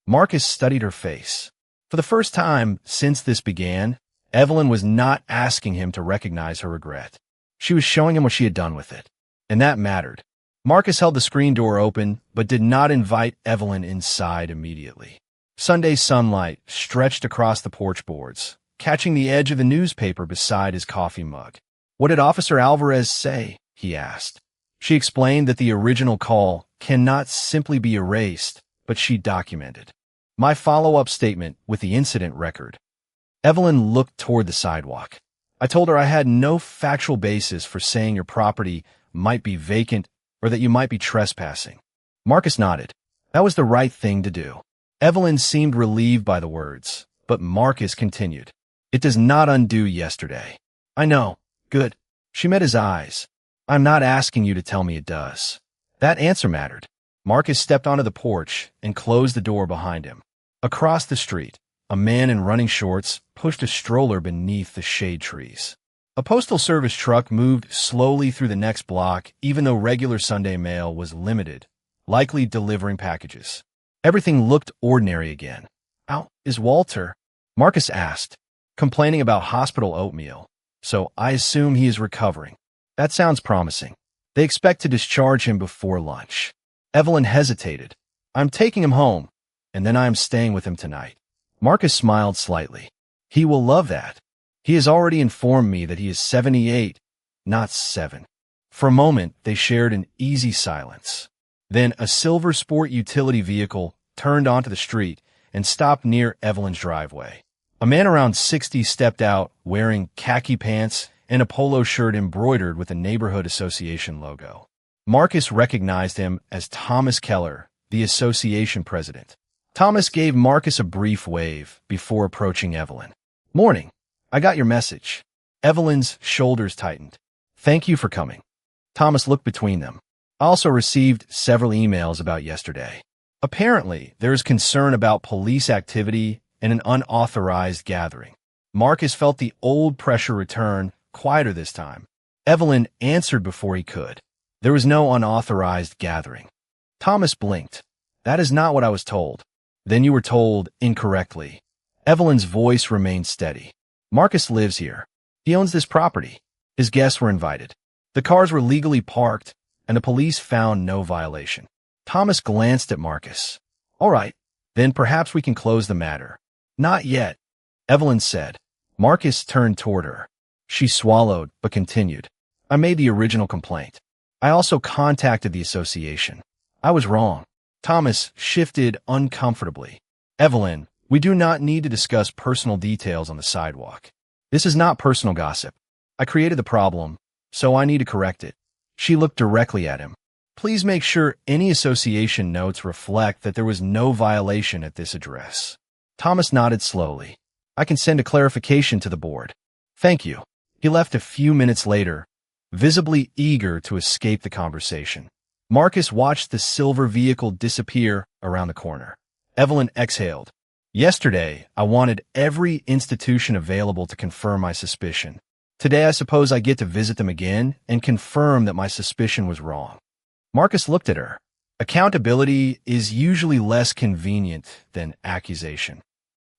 Marcus studied her face. For the first time since this began, Evelyn was not asking him to recognize her regret. She was showing him what she had done with it. And that mattered. Marcus held the screen door open, but did not invite Evelyn inside immediately. Sunday sunlight stretched across the porch boards, catching the edge of the newspaper beside his coffee mug. What did Officer Alvarez say? He asked. She explained that the original call cannot simply be erased, but she documented. My follow-up statement with the incident record. Evelyn looked toward the sidewalk. I told her I had no factual basis for saying your property might be vacant or that you might be trespassing. Marcus nodded. That was the right thing to do. Evelyn seemed relieved by the words, but Marcus continued. It does not undo yesterday. I know. Good. She met his eyes. I'm not asking you to tell me it does. That answer mattered. Marcus stepped onto the porch and closed the door behind him. Across the street, a man in running shorts pushed a stroller beneath the shade trees. A postal service truck moved slowly through the next block, even though regular Sunday mail was limited, likely delivering packages. Everything looked ordinary again. How is Walter? Marcus asked, complaining about hospital oatmeal. So I assume he is recovering. That sounds promising. They expect to discharge him before lunch. Evelyn hesitated. I'm taking him home, and then I am staying with him tonight. Marcus smiled slightly. He will love that. He has already informed me that he is 78, not 7. For a moment, they shared an easy silence. Then a silver sport utility vehicle turned onto the street and stopped near Evelyn's driveway. A man around 60 stepped out wearing khaki pants and a polo shirt embroidered with a neighborhood association logo. Marcus recognized him as Thomas Keller, the association president. Thomas gave Marcus a brief wave before approaching Evelyn. Morning. I got your message. Evelyn's shoulders tightened. Thank you for coming. Thomas looked between them. I also received several emails about yesterday. Apparently, there is concern about police activity and an unauthorized gathering. Marcus felt the old pressure return, quieter this time. Evelyn answered before he could. There was no unauthorized gathering. Thomas blinked. That is not what I was told. Then you were told incorrectly. Evelyn's voice remained steady. Marcus lives here. He owns this property. His guests were invited. The cars were legally parked, and the police found no violation. Thomas glanced at Marcus. All right, then perhaps we can close the matter. Not yet, Evelyn said. Marcus turned toward her. She swallowed, but continued. I made the original complaint. I also contacted the association. I was wrong. Thomas shifted uncomfortably. Evelyn, we do not need to discuss personal details on the sidewalk. This is not personal gossip. I created the problem, so I need to correct it. She looked directly at him. Please make sure any association notes reflect that there was no violation at this address. Thomas nodded slowly. I can send a clarification to the board. Thank you. He left a few minutes later, visibly eager to escape the conversation. Marcus watched the silver vehicle disappear around the corner. Evelyn exhaled. Yesterday, I wanted every institution available to confirm my suspicion. Today, I suppose I get to visit them again and confirm that my suspicion was wrong. Marcus looked at her. Accountability is usually less convenient than accusation.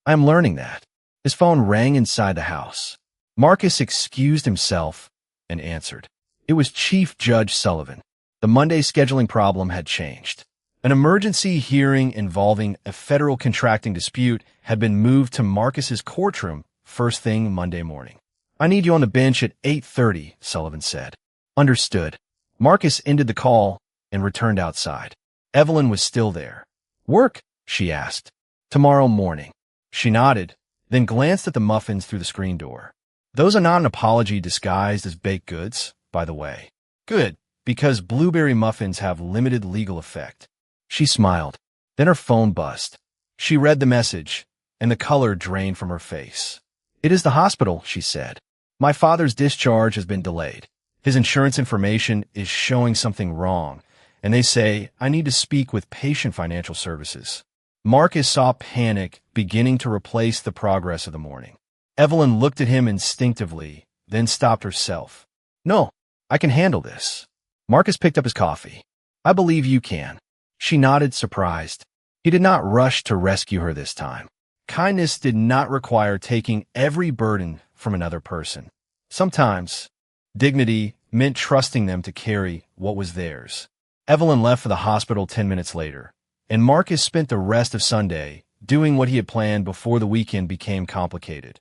I'm learning that. His phone rang inside the house. Marcus excused himself and answered. It was Chief Judge Sullivan. The Monday scheduling problem had changed. An emergency hearing involving a federal contracting dispute had been moved to Marcus's courtroom first thing Monday morning. I need you on the bench at 8:30, Sullivan said. Understood. Marcus ended the call and returned outside. Evelyn was still there. Work? She asked. Tomorrow morning. She nodded, then glanced at the muffins through the screen door. Those are not an apology disguised as baked goods, by the way. Good, because blueberry muffins have limited legal effect. She smiled. Then her phone buzzed. She read the message, and the color drained from her face. It is the hospital, she said. My father's discharge has been delayed. His insurance information is showing something wrong, and they say I need to speak with Patient Financial Services. Marcus saw panic beginning to replace the progress of the morning. Evelyn looked at him instinctively, then stopped herself. No, I can handle this. Marcus picked up his coffee. I believe you can. She nodded, surprised. He did not rush to rescue her this time. Kindness did not require taking every burden from another person. Sometimes, dignity meant trusting them to carry what was theirs. Evelyn left for the hospital 10 minutes later, and Marcus spent the rest of Sunday doing what he had planned before the weekend became complicated.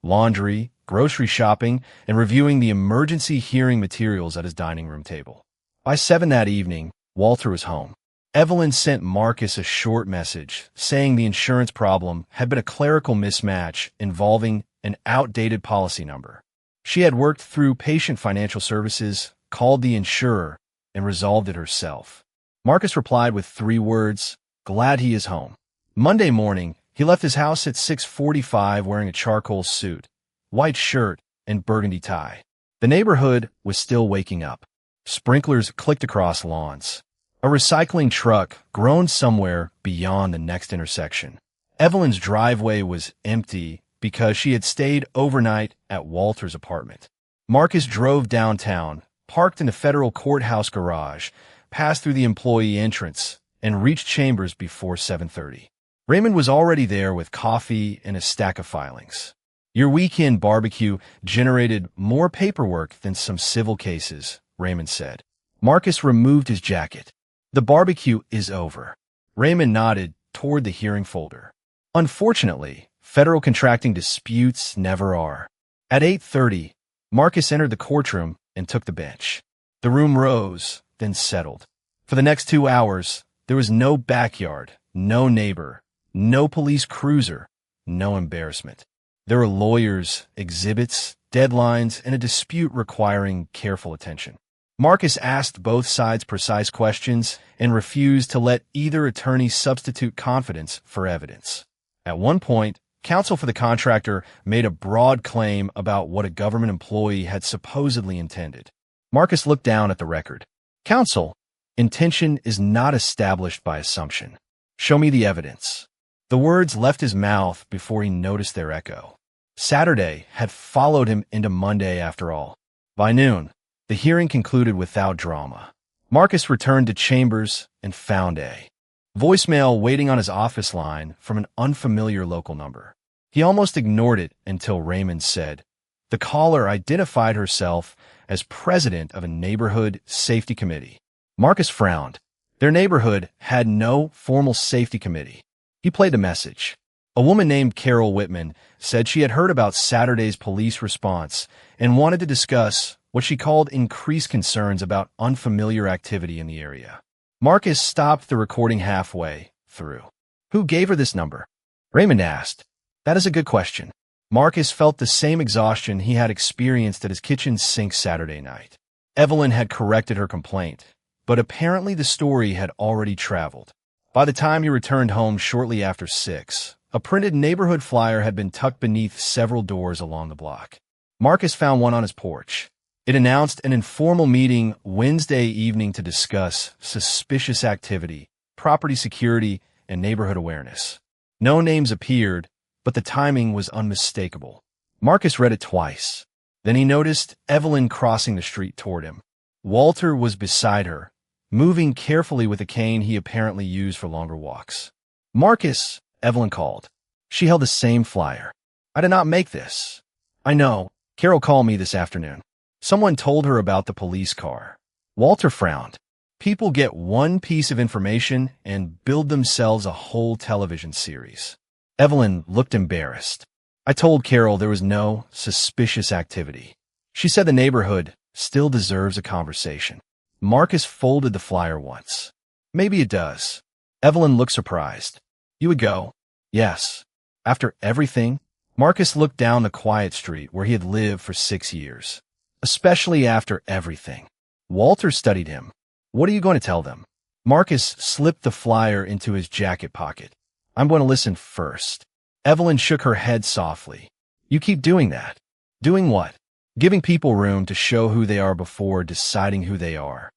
Laundry, grocery shopping, and reviewing the emergency hearing materials at his dining room table. By 7 that evening, Walter was home. Evelyn sent Marcus a short message saying the insurance problem had been a clerical mismatch involving an outdated policy number. She had worked through Patient Financial Services, called the insurer, and resolved it herself. Marcus replied with 3 words, "Glad he is home." Monday morning, he left his house at 6:45 wearing a charcoal suit, white shirt, and burgundy tie. The neighborhood was still waking up. Sprinklers clicked across lawns. A recycling truck groaned somewhere beyond the next intersection. Evelyn's driveway was empty because she had stayed overnight at Walter's apartment. Marcus drove downtown, parked in the federal courthouse garage, passed through the employee entrance, and reached chambers before 7:30. Raymond was already there with coffee and a stack of filings. Your weekend barbecue generated more paperwork than some civil cases, Raymond said. Marcus removed his jacket. The barbecue is over. Raymond nodded toward the hearing folder. Unfortunately, federal contracting disputes never are. At 8:30, Marcus entered the courtroom and took the bench. The room rose, then settled. For the next 2 hours, there was no backyard, no neighbor, no police cruiser, no embarrassment. There were lawyers, exhibits, deadlines, and a dispute requiring careful attention. Marcus asked both sides precise questions and refused to let either attorney substitute confidence for evidence. At one point, counsel for the contractor made a broad claim about what a government employee had supposedly intended. Marcus looked down at the record. Counsel, intention is not established by assumption. Show me the evidence. The words left his mouth before he noticed their echo. Saturday had followed him into Monday after all. By noon, the hearing concluded without drama. Marcus returned to chambers and found a voicemail waiting on his office line from an unfamiliar local number. He almost ignored it until Raymond said, the caller identified herself as president of a neighborhood safety committee. Marcus frowned. Their neighborhood had no formal safety committee. He played the message. A woman named Carol Whitman said she had heard about Saturday's police response and wanted to discuss what she called increased concerns about unfamiliar activity in the area. Marcus stopped the recording halfway through. Who gave her this number? Raymond asked. That is a good question. Marcus felt the same exhaustion he had experienced at his kitchen sink Saturday night. Evelyn had corrected her complaint, but apparently the story had already traveled. By the time he returned home shortly after 6, a printed neighborhood flyer had been tucked beneath several doors along the block. Marcus found one on his porch. It announced an informal meeting Wednesday evening to discuss suspicious activity, property security, and neighborhood awareness. No names appeared, but the timing was unmistakable. Marcus read it twice. Then he noticed Evelyn crossing the street toward him. Walter was beside her, moving carefully with a cane he apparently used for longer walks. Marcus, Evelyn called. She held the same flyer. I did not make this. I know. Carol called me this afternoon. Someone told her about the police car. Walter frowned. People get one piece of information and build themselves a whole television series. Evelyn looked embarrassed. I told Carol there was no suspicious activity. She said the neighborhood still deserves a conversation. Marcus folded the flyer once. Maybe it does. Evelyn looked surprised. You would go? Yes. After everything? Marcus looked down the quiet street where he had lived for 6 years. Especially after everything. Walter studied him. What are you going to tell them? Marcus slipped the flyer into his jacket pocket. I'm going to listen first. Evelyn shook her head softly. You keep doing that. Doing what? Giving people room to show who they are before deciding who they are.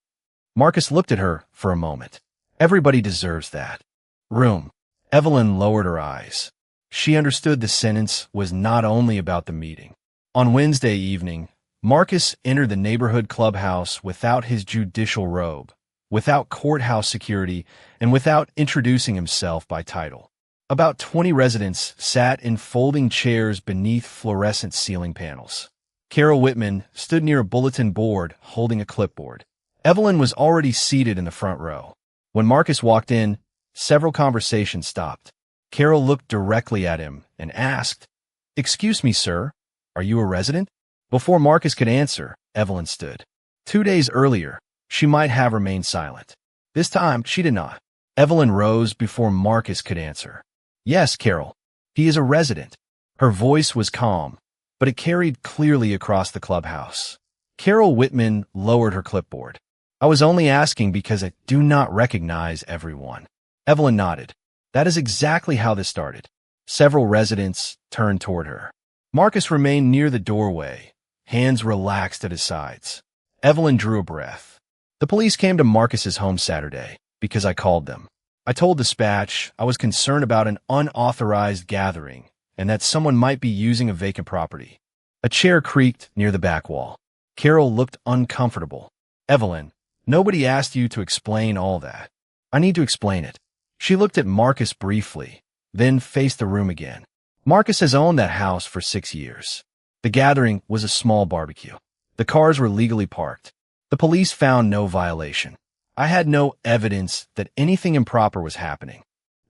Marcus looked at her for a moment. Everybody deserves that. Room. Evelyn lowered her eyes. She understood the sentence was not only about the meeting. On Wednesday evening, Marcus entered the neighborhood clubhouse without his judicial robe, without courthouse security, and without introducing himself by title. About 20 residents sat in folding chairs beneath fluorescent ceiling panels. Carol Whitman stood near a bulletin board holding a clipboard. Evelyn was already seated in the front row. When Marcus walked in, several conversations stopped. Carol looked directly at him and asked, "Excuse me, sir, are you a resident?" Before Marcus could answer, Evelyn stood. 2 days earlier, she might have remained silent. This time, she did not. Evelyn rose before Marcus could answer. "Yes, Carol, he is a resident." Her voice was calm, but it carried clearly across the clubhouse. Carol Whitman lowered her clipboard. "I was only asking because I do not recognize everyone." Evelyn nodded. That is exactly how this started. Several residents turned toward her. Marcus remained near the doorway, hands relaxed at his sides. Evelyn drew a breath. "The police came to Marcus's home Saturday because I called them. I told dispatch I was concerned about an unauthorized gathering and that someone might be using a vacant property." A chair creaked near the back wall. Carol looked uncomfortable. "Evelyn, nobody asked you to explain all that." "I need to explain it." She looked at Marcus briefly, then faced the room again. "Marcus has owned that house for 6 years. The gathering was a small barbecue. The cars were legally parked. The police found no violation. I had no evidence that anything improper was happening."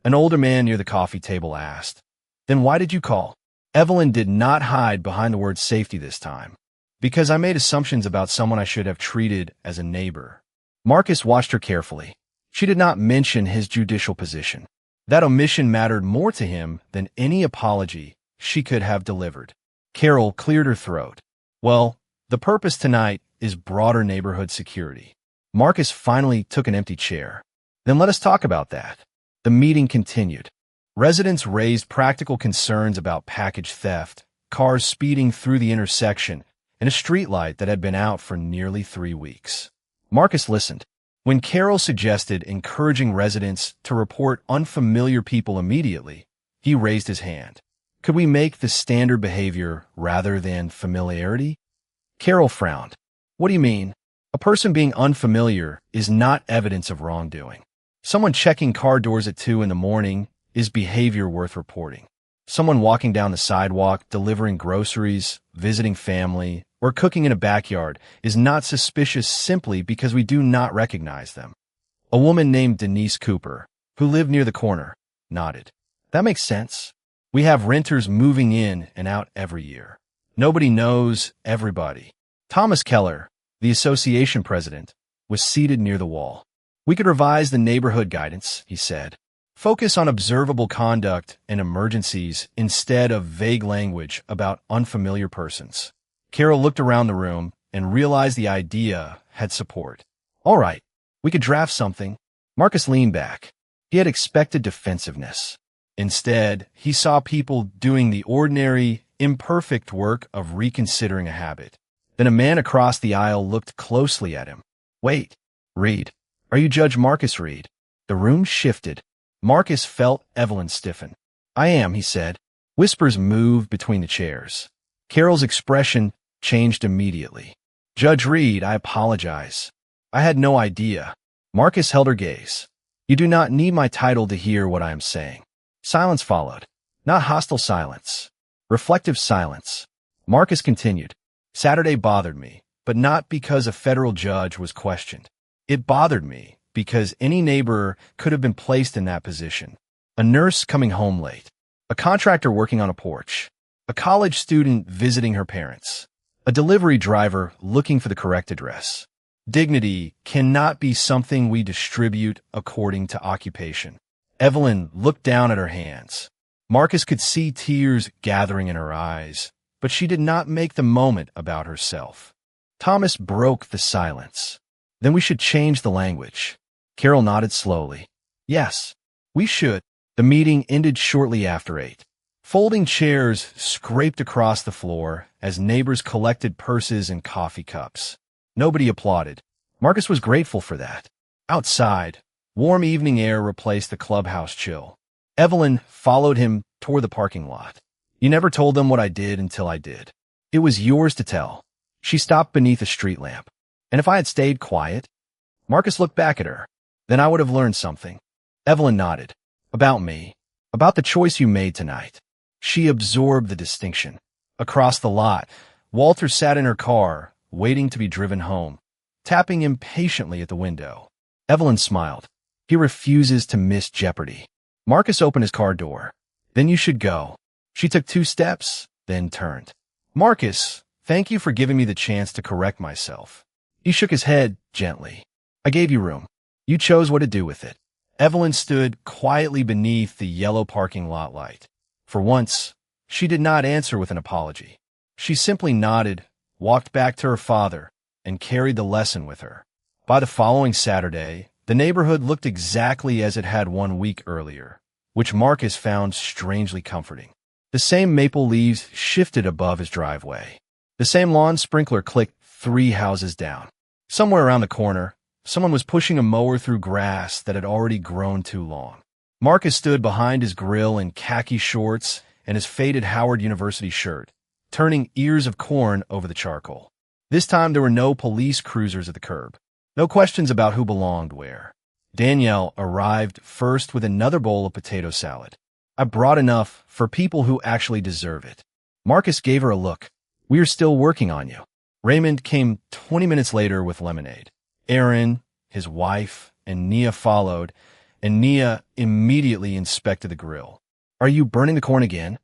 An older man near the coffee table asked, "Then why did you call?" Evelyn did not hide behind the word safety this time. "Because I made assumptions about someone I should have treated as a neighbor." Marcus watched her carefully. She did not mention his judicial position. That omission mattered more to him than any apology she could have delivered. Carol cleared her throat. "Well, the purpose tonight is broader neighborhood security." Marcus finally took an empty chair. "Then let us talk about that." The meeting continued. Residents raised practical concerns about package theft, cars speeding through the intersection, and a streetlight that had been out for nearly 3 weeks. Marcus listened. When Carol suggested encouraging residents to report unfamiliar people immediately, he raised his hand. "Could we make the standard behavior rather than familiarity?" Carol frowned. "What do you mean?" "A person being unfamiliar is not evidence of wrongdoing. Someone checking car doors at 2 in the morning is behavior worth reporting. Someone walking down the sidewalk, delivering groceries, visiting family, or cooking in a backyard is not suspicious simply because we do not recognize them." A woman named Denise Cooper, who lived near the corner, nodded. "That makes sense. We have renters moving in and out every year. Nobody knows everybody." Thomas Keller, the association president, was seated near the wall. "We could revise the neighborhood guidance," he said. "Focus on observable conduct and emergencies instead of vague language about unfamiliar persons." Carol looked around the room and realized the idea had support. "All right, we could draft something." Marcus leaned back. He had expected defensiveness. Instead, he saw people doing the ordinary, imperfect work of reconsidering a habit. Then a man across the aisle looked closely at him. "Wait, Reed. Are you Judge Marcus Reed?" The room shifted. Marcus felt Evelyn stiffen. "I am," he said. Whispers moved between the chairs. Carol's expression changed immediately. "Judge Reed, I apologize. I had no idea." Marcus held her gaze. "You do not need my title to hear what I am saying." Silence followed. Not hostile silence. Reflective silence. Marcus continued. "Saturday bothered me, but not because a federal judge was questioned. It bothered me because any neighbor could have been placed in that position. A nurse coming home late. A contractor working on a porch. A college student visiting her parents. A delivery driver looking for the correct address. Dignity cannot be something we distribute according to occupation." Evelyn looked down at her hands. Marcus could see tears gathering in her eyes, but she did not make the moment about herself. Thomas broke the silence. "Then we should change the language." Carol nodded slowly. "Yes, we should." The meeting ended shortly after 8. Folding chairs scraped across the floor as neighbors collected purses and coffee cups. Nobody applauded. Marcus was grateful for that. Outside, warm evening air replaced the clubhouse chill. Evelyn followed him toward the parking lot. "You never told them what I did until I did. It was yours to tell." She stopped beneath a street lamp. And if I had stayed quiet? Marcus looked back at her. Then I would have learned something. Evelyn nodded. About me. About the choice you made tonight. She absorbed the distinction. Across the lot, Walter sat in her car, waiting to be driven home, tapping impatiently at the window. Evelyn smiled. He refuses to miss jeopardy. Marcus opened his car door. Then you should go. She took 2 steps, then turned. Marcus, thank you for giving me the chance to correct myself. He shook his head gently. I gave you room. You chose what to do with it. Evelyn stood quietly beneath the yellow parking lot light. For once, she did not answer with an apology. She simply nodded, walked back to her father, and carried the lesson with her. By the following Saturday, the neighborhood looked exactly as it had 1 week earlier, which Marcus found strangely comforting. The same maple leaves shifted above his driveway. The same lawn sprinkler clicked 3 houses down. Somewhere around the corner, someone was pushing a mower through grass that had already grown too long. Marcus stood behind his grill in khaki shorts and his faded Howard University shirt, turning ears of corn over the charcoal. This time there were no police cruisers at the curb. No questions about who belonged where. Danielle arrived first with another bowl of potato salad. I brought enough for people who actually deserve it. Marcus gave her a look. We are still working on you. Raymond came 20 minutes later with lemonade. Aaron, his wife, and Nia followed, and Nia immediately inspected the grill. Are you burning the corn again?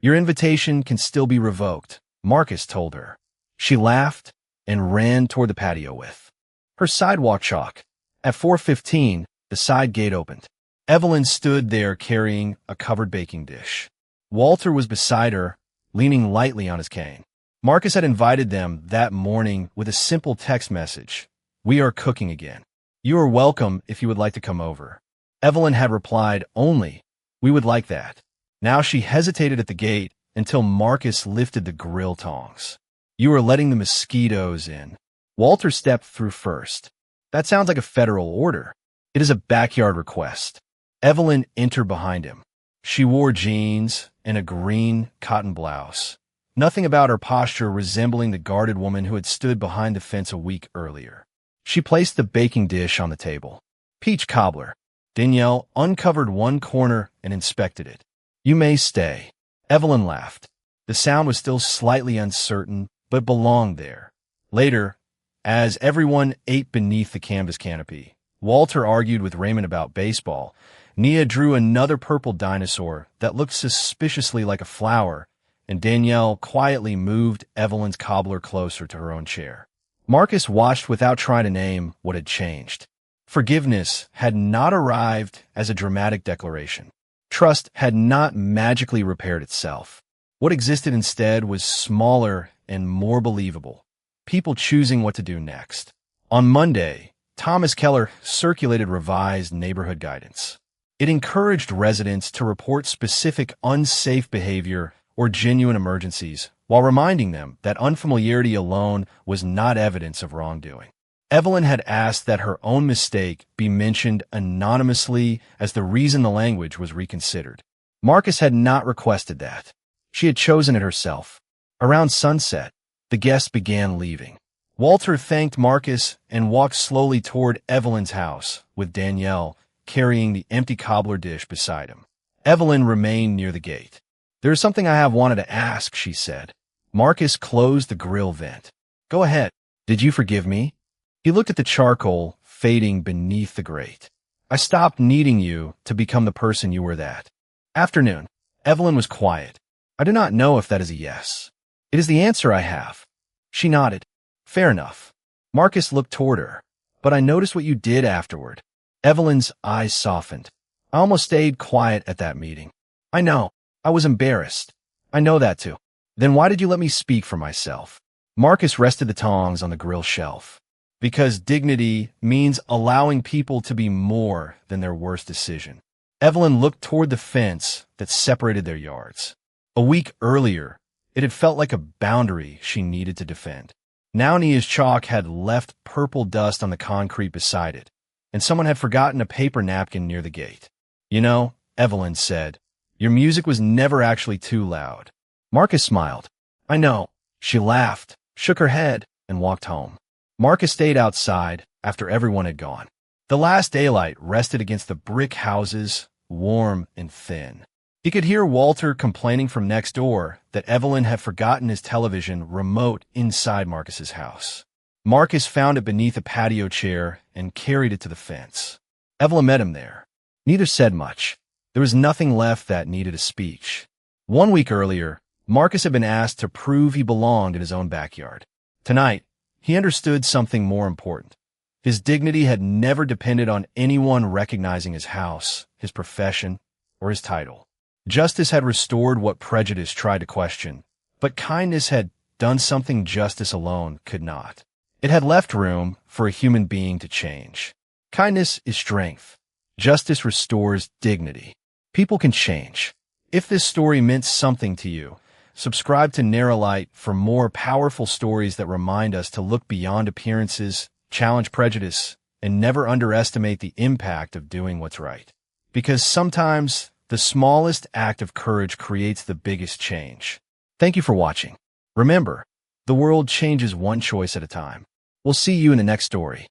Your invitation can still be revoked, Marcus told her. She laughed and ran toward the patio with her sidewalk chalk. At 4:15, the side gate opened. Evelyn stood there carrying a covered baking dish. Walter was beside her, leaning lightly on his cane. Marcus had invited them that morning with a simple text message. We are cooking again. You are welcome if you would like to come over. Evelyn had replied only, we would like that. Now she hesitated at the gate until Marcus lifted the grill tongs. You are letting the mosquitoes in. Walter stepped through first. That sounds like a federal order. It is a backyard request. Evelyn entered behind him. She wore jeans and a green cotton blouse. Nothing about her posture resembling the guarded woman who had stood behind the fence a week earlier. She placed the baking dish on the table. Peach cobbler. Danielle uncovered one corner and inspected it. You may stay. Evelyn laughed. The sound was still slightly uncertain, but belonged there. Later, as everyone ate beneath the canvas canopy, Walter argued with Raymond about baseball. Nia drew another purple dinosaur that looked suspiciously like a flower, and Danielle quietly moved Evelyn's cobbler closer to her own chair. Marcus watched without trying to name what had changed. Forgiveness had not arrived as a dramatic declaration. Trust had not magically repaired itself. What existed instead was smaller and more believable. People choosing what to do next. On Monday, Thomas Keller circulated revised neighborhood guidance. It encouraged residents to report specific unsafe behavior or genuine emergencies, while reminding them that unfamiliarity alone was not evidence of wrongdoing. Evelyn had asked that her own mistake be mentioned anonymously as the reason the language was reconsidered. Marcus had not requested that. She had chosen it herself. Around sunset, the guests began leaving. Walter thanked Marcus and walked slowly toward Evelyn's house, with Danielle carrying the empty cobbler dish beside him. Evelyn remained near the gate. There is something I have wanted to ask, she said. Marcus closed the grill vent. Go ahead. Did you forgive me? He looked at the charcoal fading beneath the grate. I stopped needing you to become the person you were that afternoon. Evelyn was quiet. I do not know if that is a yes. It is the answer I have. She nodded. Fair enough. Marcus looked toward her. But I noticed what you did afterward. Evelyn's eyes softened. I almost stayed quiet at that meeting. I know. I was embarrassed. I know that too. Then why did you let me speak for myself? Marcus rested the tongs on the grill shelf. Because dignity means allowing people to be more than their worst decision. Evelyn looked toward the fence that separated their yards. A week earlier, it had felt like a boundary she needed to defend. Now Nia's chalk had left purple dust on the concrete beside it, and someone had forgotten a paper napkin near the gate. You know, Evelyn said, your music was never actually too loud. Marcus smiled. I know. She laughed, shook her head, and walked home. Marcus stayed outside after everyone had gone. The last daylight rested against the brick houses, warm and thin. He could hear Walter complaining from next door that Evelyn had forgotten his television remote inside Marcus's house. Marcus found it beneath a patio chair and carried it to the fence. Evelyn met him there. Neither said much. There was nothing left that needed a speech. 1 week earlier, Marcus had been asked to prove he belonged in his own backyard. Tonight, he understood something more important. His dignity had never depended on anyone recognizing his house, his profession, or his title. Justice had restored what prejudice tried to question, but kindness had done something justice alone could not. It had left room for a human being to change. Kindness is strength. Justice restores dignity. People can change. If this story meant something to you, subscribe to Narrow Light for more powerful stories that remind us to look beyond appearances, challenge prejudice, and never underestimate the impact of doing what's right. Because sometimes the smallest act of courage creates the biggest change. Thank you for watching. Remember, the world changes one choice at a time. We'll see you in the next story.